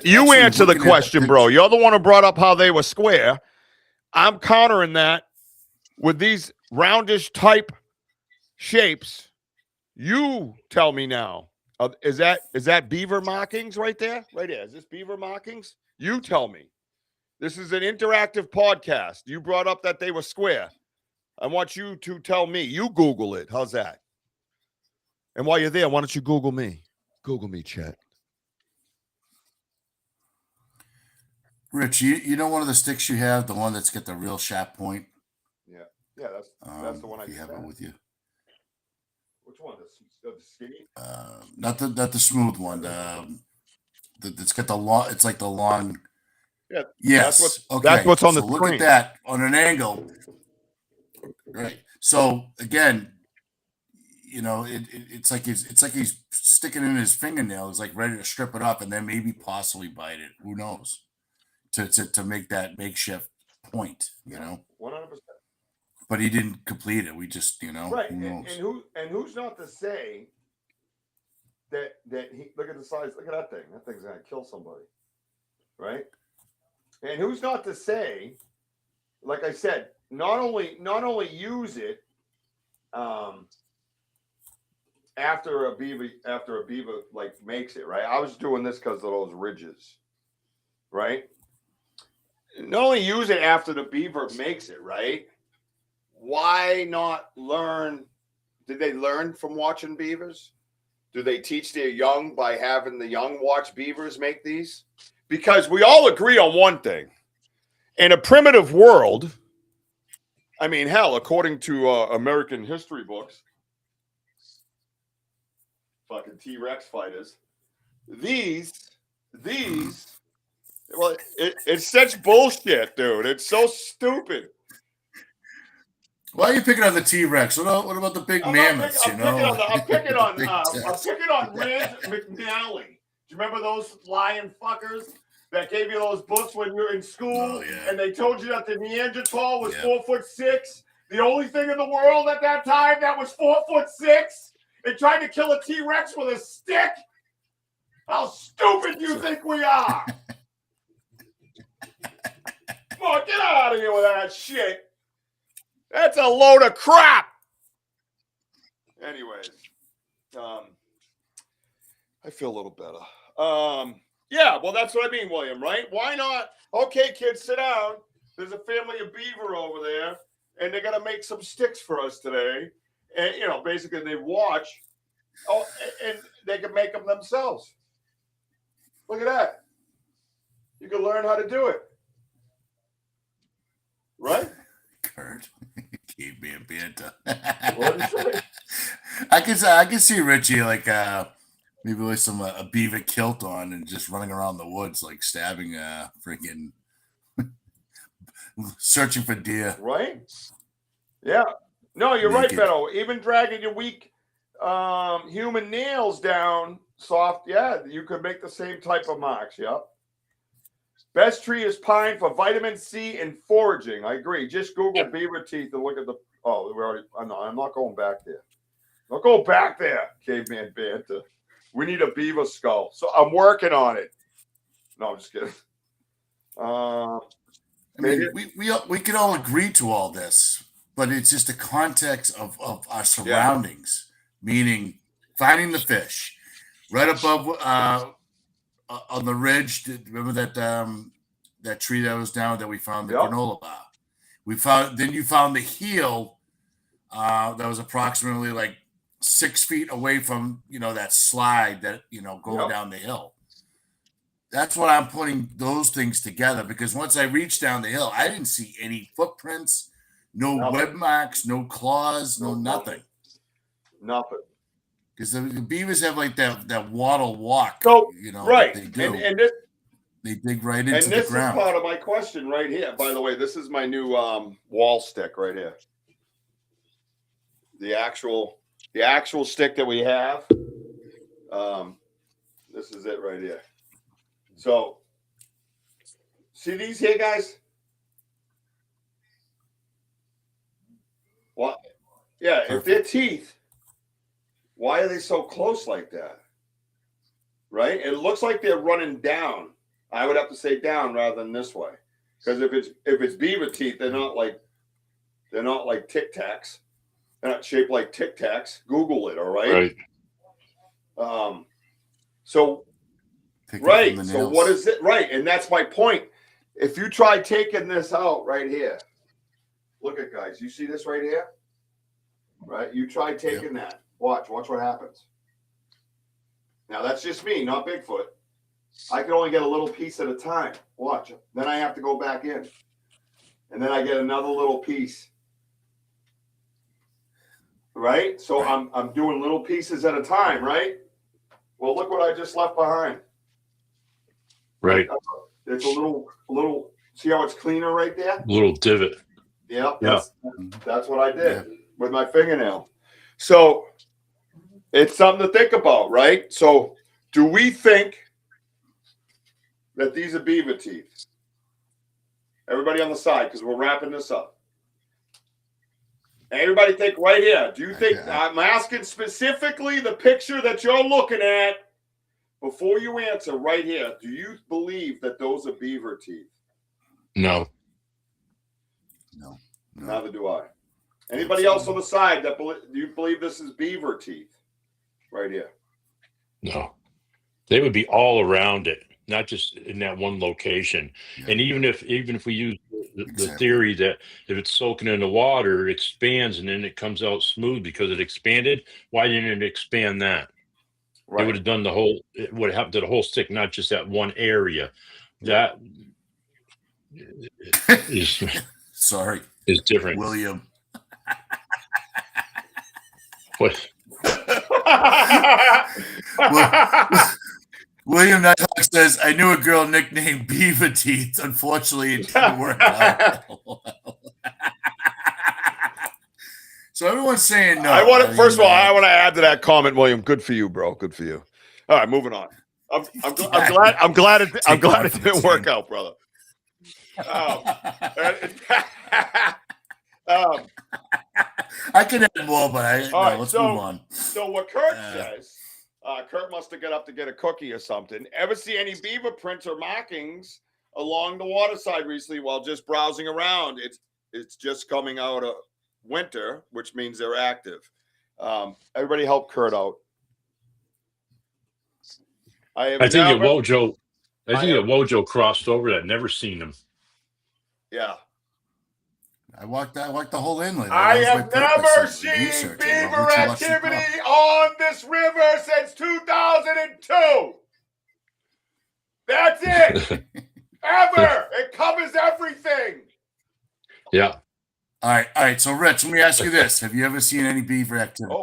the question, bro. You're the one who brought up how they were square. I'm countering that with these roundish type shapes. You tell me now. Is that beaver markings right there? Right there. Is this beaver markings? You tell me. This is an interactive podcast. You brought up that they were square. I want you to tell me. You Google it. How's that? And while you're there, why don't you Google me? Google me, Chet. Rich, you know one of the sticks you have, the one that's got the real sharp point? Yeah. Yeah, that's the one I you have it with you. Which one? The skinny? Not the smooth one. That's got the long. It's like the long. Yeah. Yes. That's what's on the screen. Look at that on an angle. Right. So again, it's like he's sticking in his fingernail. He's like ready to strip it up and then maybe possibly bite it. Who knows? To make that makeshift point. 100%. But he didn't complete it. We just, right. Who knows? And who's not to say that he look at the size, look at that thing. That thing's gonna kill somebody. Right? And who's not to say, like I said, not only use it after a beaver like makes it, right? I was doing this because of those ridges, right? Not only use it after the beaver makes it, right? Why not learn? Did they learn from watching beavers? Do they teach their young by having the young watch beavers make these? Because we all agree on one thing. In a primitive world, I mean, hell, according to American history books, fucking T-Rex fighters, these, well, it's such bullshit, dude. It's so stupid. Why are you picking on the T-Rex? What about the big mammoths? I'm picking on Rand McNally. Do you remember those lying fuckers that gave you those books when you were in school? Oh, yeah. And they told you that the Neanderthal was 4'6"? The only thing in the world at that time that was 4'6"? They tried to kill a T-Rex with a stick? How stupid do you think we are? Come on, get out of here with that shit. That's a load of crap. Anyways, I feel a little better. Yeah, well, that's what I mean, William, right? Why not? Okay, kids, sit down. There's a family of beaver over there, and they're going to make some sticks for us today. And, basically they watch, and they can make them themselves. Look at that. You can learn how to do it. Right? Kurt. Keep being banter. What did you say? I can see Richie like maybe with some a beaver kilt on and just running around the woods like stabbing freaking searching for deer. Right? Yeah. No, you're Naked. right, Beto. Even dragging your weak human nails down soft, yeah, you could make the same type of marks. Yep. Best tree is pine for vitamin C and foraging. I agree. Just Google beaver teeth and look at the. Oh, we're already. I'm not going back there. Don't go back there, caveman banter. We need a beaver skull. So I'm working on it. No, I'm just kidding. I mean, we can all agree to all this, but it's just the context of our surroundings, meaning finding the fish right above on the ridge. Remember that tree that was down that we found the granola bar. Then you found the heel that was approximately like 6 feet away from that slide that going down the hill. That's what I'm putting those things together, because once I reached down the hill, I didn't see any footprints, no web marks, no claws, no nothing. Nothing. Because the beavers have like that waddle walk, right? They do. And this, they dig right into the ground. And this is part of my question right here. By the way, this is my new wall stick right here. The actual stick that we have. This is it right here. So, see these here, guys? Yeah, if their Perfect. teeth, why are they so close like that? Right? It looks like they're running down. I would have to say down rather than this way. Because if it's beaver teeth, they're not like Tic Tacs. They're not shaped like Tic Tacs. Google it, all right? Right. So Pick it from right. the So nails. what is it? Right. And that's my point. If you try taking this out right here, look at guys, you see this right here? Right? You try taking that. Watch what happens. Now that's just me, not Bigfoot. I can only get a little piece at a time. Watch. Then I have to go back in. And then I get another little piece. Right? So Right. I'm doing little pieces at a time, right? Well, look what I just left behind. Right. It's a little see how it's cleaner right there? Little divot. Yeah, Yeah. that's what I did with my fingernail. So it's something to think about, right? So do we think that these are beaver teeth? Everybody on the side, because we're wrapping this up. Everybody think right here. Do you think, I'm asking specifically the picture that you're looking at before you answer right here. Do you believe that those are beaver teeth? No. No. Neither do I. Anybody else on the side that do you believe this is beaver teeth? Right here. No. They would be all around it, not just in that one location. Yeah. And even if we use the theory that if it's soaking in the water, it expands and then it comes out smooth because it expanded, why didn't it expand that? Right. It would have done it would have happened to the whole stick, not just that one area. That is Sorry. Is different. William. What? William Nighthawk says, I knew a girl nicknamed Beaver Teeth. Unfortunately, it didn't work out. So everyone's saying no. First of all, I want to add to that comment, William. Good for you, bro. Good for you. All right, moving on. I'm glad it didn't work out, brother. I can add more, but let's move on. So what Kurt says, Kurt must have got up to get a cookie or something. Ever see any beaver prints or markings along the waterside recently while just browsing around? It's just coming out of winter, which means they're active. Everybody help Kurt out. I think that WOJO crossed over that. Never seen them. Yeah. I walked the whole inlet. I have never seen beaver activity on this river since 2002. That's it. Ever. It covers everything. Yeah. All right. So, Rich, let me ask you this: have you ever seen any beaver activity?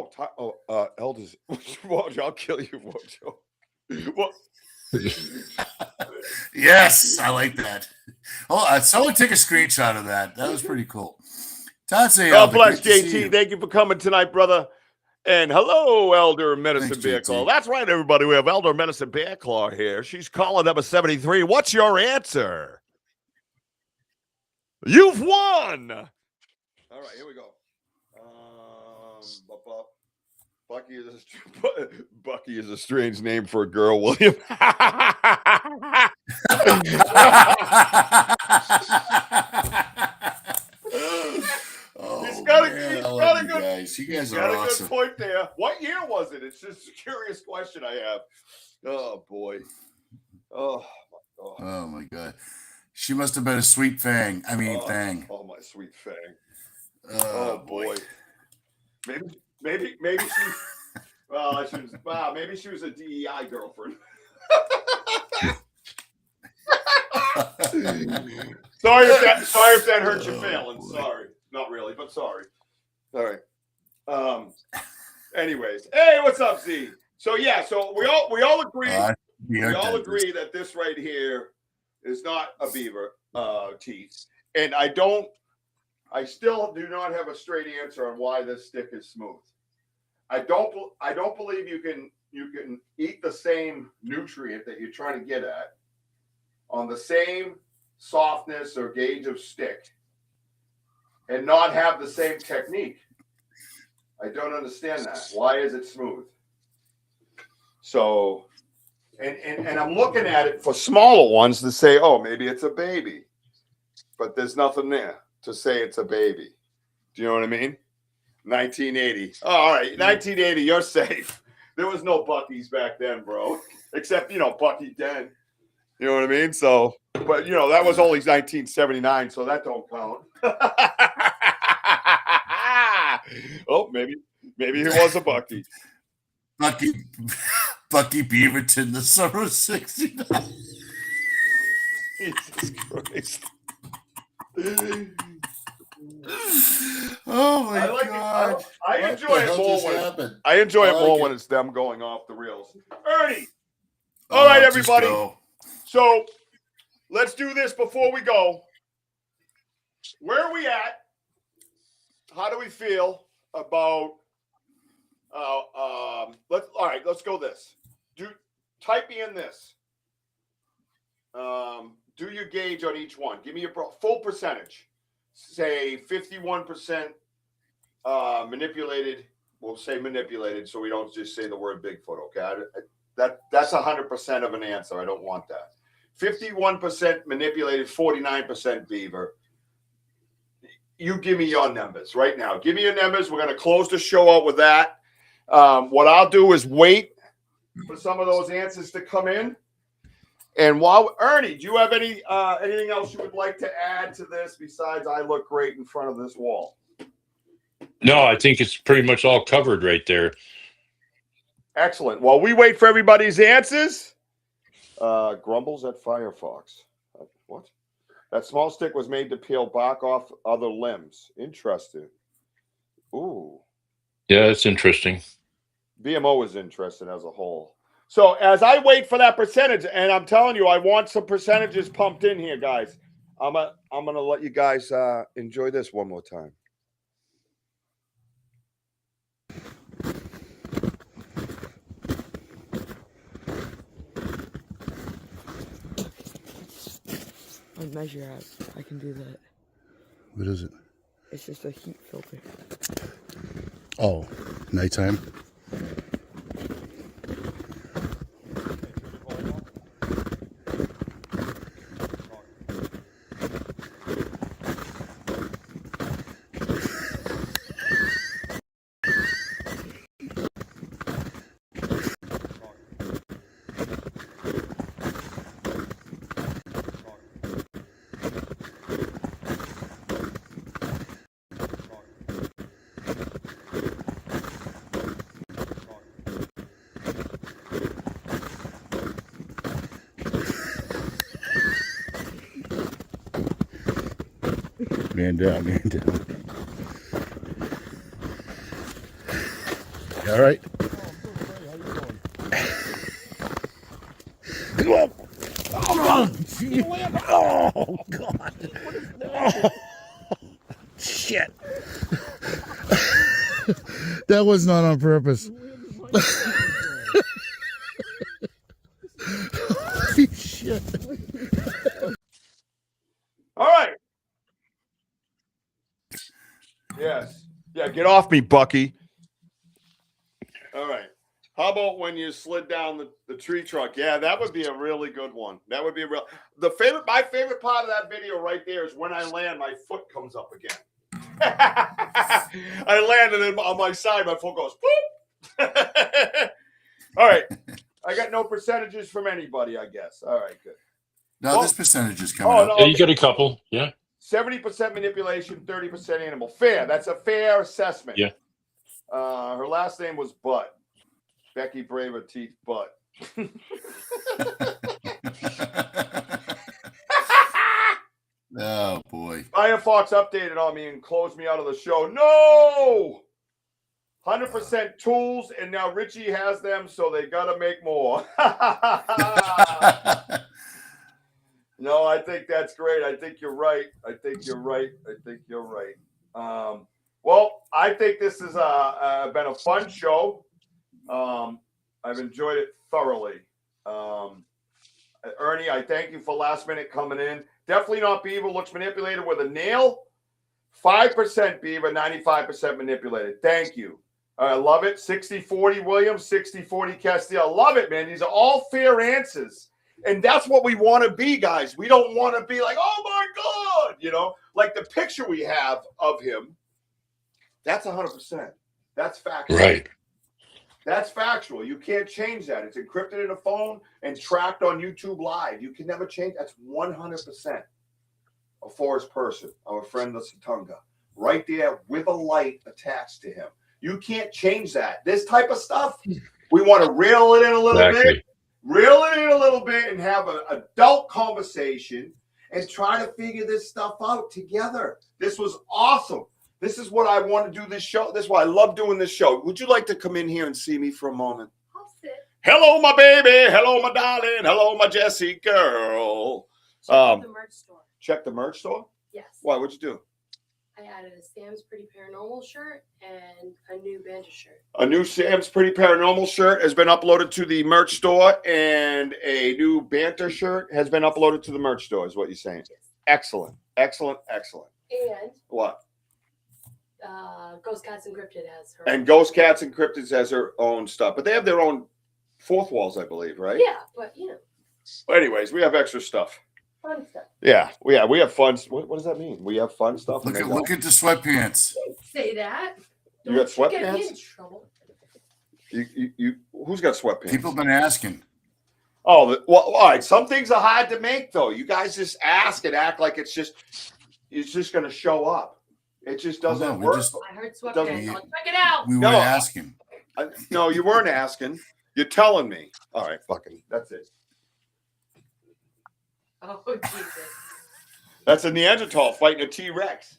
Elders, Wojo, I'll kill you, Wojo. What? Yes, I like that. Oh, someone take a screenshot of that. That was pretty cool. God bless JT. Thank you for coming tonight, brother. And hello, Elder Medicine Bear Claw. That's right, everybody. We have Elder Medicine Bear Claw here. She's calling number 73. What's your answer? You've won. All right, here we go. Bucky is a strange name for a girl, William. He's got a good, guys. You guys are awesome. Good point there. What year was it? It's just a curious question I have. Oh boy. Oh my God. Oh my God. She must have been a sweet fang. Fang. Oh my sweet fang. Oh boy. Maybe she. Well, I shouldn't. Wow, maybe she was a DEI girlfriend. Sorry if that hurt your feelings. Sorry, not really, but sorry. All right. Anyways, hey, what's up, Z? So yeah, so we all agree. We all agree that this right here is not a beaver teeth, and I still do not have a straight answer on why this stick is smooth. I don't believe you can eat the same nutrient that you're trying to get at on the same softness or gauge of stick and not have the same technique. I don't understand that. Why is it smooth? So, and I'm looking at it for smaller ones to say, oh, maybe it's a baby. But there's nothing there to say it's a baby. Do you know what I mean? 1980. Oh, all right, 1980, you're safe. There was no Buc-ee's back then, bro. Except, Buc-ee Den. You know what I mean? So, but, that was only 1979, so that don't count. Oh, maybe he was a Buc-ee. Bucky Beaverton, the summer of '69. Jesus Christ. Oh my I God! enjoy it more when it's them going off the rails. Ernie. All right, everybody. So let's do this before we go. Where are we at? How do we feel about? Let's go this. Type me in this. Do your gauge on each one. Give me your full percentage. Say 51% manipulated. We'll say manipulated, so we don't just say the word Bigfoot. Okay, that's 100% of an answer. I don't want that. 51% manipulated, 49% beaver. You give me your numbers right now. Give me your numbers. We're going to close the show out with that. What I'll do is wait for some of those answers to come in. And while Ernie, do you have anything else you would like to add to this besides I look great in front of this wall? No, I think it's pretty much all covered right there. Excellent. While we wait for everybody's answers, grumbles at Firefox. What? That small stick was made to peel bark off other limbs. Interesting. Ooh. Yeah, that's interesting. BMO is interesting as a whole. So as I wait for that percentage, and I'm telling you, I want some percentages pumped in here, guys. I'm gonna let you guys enjoy this one more time. On measure apps, I can do that. What is it? It's just a heat filter. Oh, nighttime. Man down. You all right? Oh, God. Oh, shit. That was not on purpose. Holy shit. All right. Yes. Yeah, get off me, Bucky. All right. How about when you slid down the tree trunk? Yeah, that would be a really good one. That would be a real. My favorite part of that video right there is when I land, my foot comes up again. I landed on my side, my foot goes boop. All right. I got no percentages from anybody, I guess. All right, good. No, this percentage is coming up. No, Yeah, you got a couple. Yeah. 70% manipulation, 30% animal. Fair. That's a fair assessment. Yeah. Her last name was Butt. Becky Braver Teeth Butt. Oh, boy. Firefox updated on me and closed me out of the show. No! 100% tools, and now Richie has them, so they got to make more. No, I think that's great. I think you're right. Well, I think this has been a fun show. I've enjoyed it thoroughly. Ernie, I thank you for last minute coming in. Definitely not beaver. Looks manipulated with a nail. 5% beaver, 95% manipulated. Thank you. I love it. 60-40 Williams, 60-40 Castile. Love it, man. These are all fair answers. And that's what we want to be, guys. We don't want to be like, oh, my God. You know, like the picture we have of him, that's 100%. That's factual. Right. That's factual. You can't change that. It's encrypted in a phone and tracked on YouTube Live. You can never change. That's 100% a Forrest person, our friend the Satunga, right there with a light attached to him. You can't change that. This type of stuff, we want to reel it in a little bit, and have an adult conversation and try to figure this stuff out together. This was awesome. This is what I want to do this show. This is why I love doing this show. Would you like to come in here and see me for a moment? I'll sit. Hello, my baby. Hello, my darling. Hello, my Jessie girl. Check the merch store. Check the merch store? Yes. Why? What'd you do? I added a Sam's Pretty Paranormal shirt and a new Banter shirt. A new Sam's Pretty Paranormal shirt has been uploaded to the merch store, and a new Banter shirt has been uploaded to the merch store, is what you're saying. Yes. Excellent. Excellent. Excellent. And What? Ghost Cats Encrypted has her. And Ghost Cats Encrypted has her own stuff, but they have their own fourth walls, I believe, right? Yeah, but you know. But anyways, we have extra stuff. Fun stuff. Yeah, we have fun. What does that mean? We have fun stuff. Look at the sweatpants. Say that. You got Don't get me sweatpants? in trouble. You who's got sweatpants? People have been asking. Oh, well, all right. Some things are hard to make, though. You guys just ask and act like it's just going to show up. It just doesn't work. I heard sweatpants. Doesn't- I'll check it out. We were No. asking. No, you weren't asking. You're telling me. All right, fucking. That's it. Oh, Jesus. That's a Neanderthal fighting a T-Rex.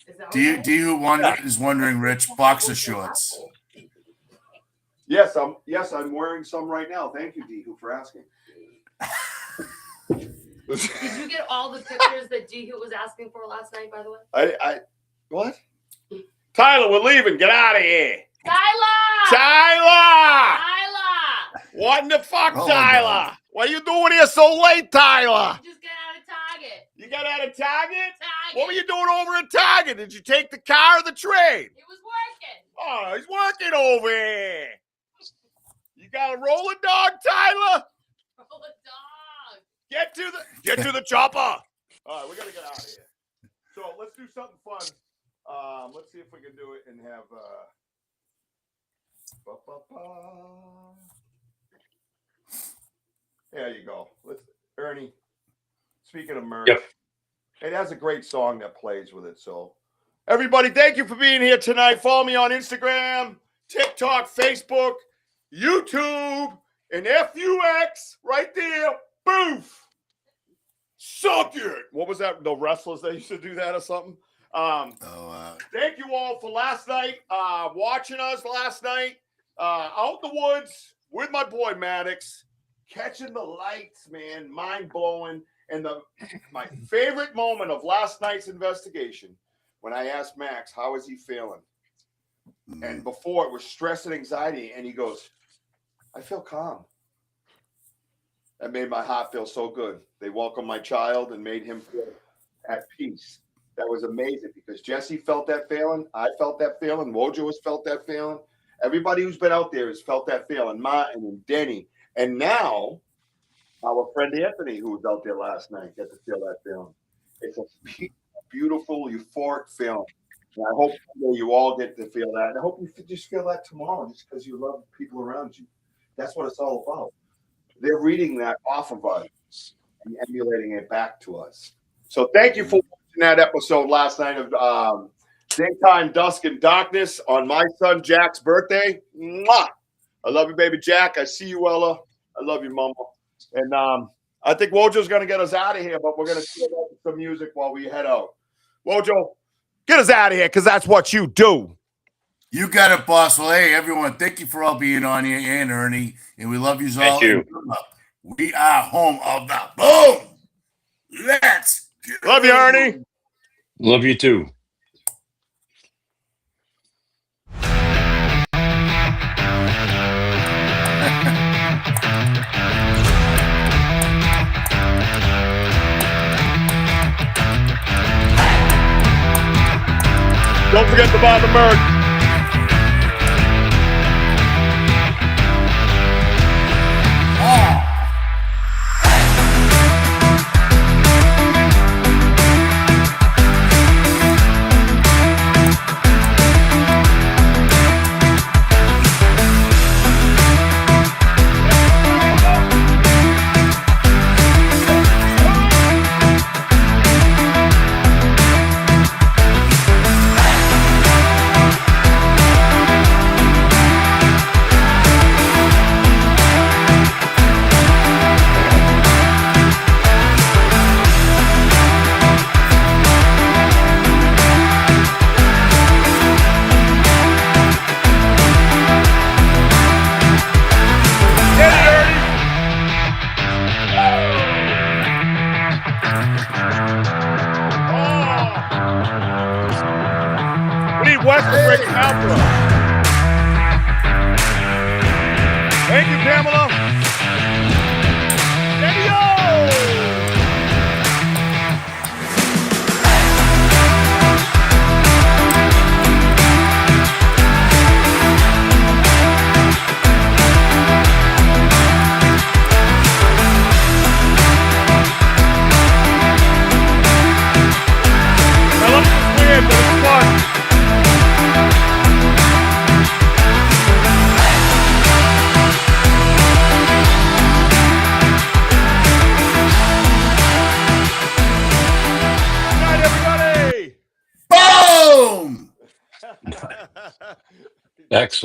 Is that Do you okay? is wondering, Rich, boxer shorts? Yes, I'm wearing some right now. Thank you, Dehu, for asking. Did you get all the pictures that Dehu was asking for last night, by the way? What? Tyler, we're leaving. Get out of here. Tyler! Tyler! Tyler! What in the fuck, Oh, Tyler? God. What are you doing here so late, Tyler? You just got out of Target. You got out of Target? Target. What were you doing over at Target? Did you take the car or the train? It was working. Oh, he's working over here. You got a rolling dog, Tyler? Roll a dog. Get to the chopper. All right, we gotta get out of here. So let's do something fun. Let's see if we can do it and have There you go. Ernie. Speaking of merch, Yep. it has a great song that plays with it. So, everybody, thank you for being here tonight. Follow me on Instagram, TikTok, Facebook, YouTube, and FUX right there. Boof. Suck it. What was that? The wrestlers that used to do that or something? Thank you all for last night, watching us last night, out in the woods with my boy Maddox, catching the lights, man, mind blowing. And my favorite moment of last night's investigation, when I asked Max, how is he feeling? And before it was stress and anxiety, and he goes, I feel calm. That made my heart feel so good. They welcomed my child and made him feel at peace. That was amazing because Jesse felt that feeling. I felt that feeling. WOJO has felt that feeling. Everybody who's been out there has felt that feeling. Martin and Denny. And now, our friend Anthony, who was out there last night, got to feel that feeling. It's a beautiful, euphoric feeling. And I hope you all get to feel that. And I hope you just feel that tomorrow just because you love people around you. That's what it's all about. They're reading that off of us and emulating it back to us. So thank you for watching that episode last night of Daytime Dusk and Darkness on my son Jack's birthday. Mwah! I love you, baby Jack. I see you, Ella. I love you, Mama. And I think Wojo's going to get us out of here, but we're going to get some music while we head out. Wojo, get us out of here because that's what you do. You got it, boss. Well, hey, everyone, thank you for all being on here, and Ernie, and we love you all. Thank you. We are home of the boom. Let's go. Love you, Ernie. Love you too. Don't forget to buy the merch. West for breaking out for us. Thank you, Pamela. Daddy-o! I love this weird, but it's fun. Good night, everybody. Boom! Excellent.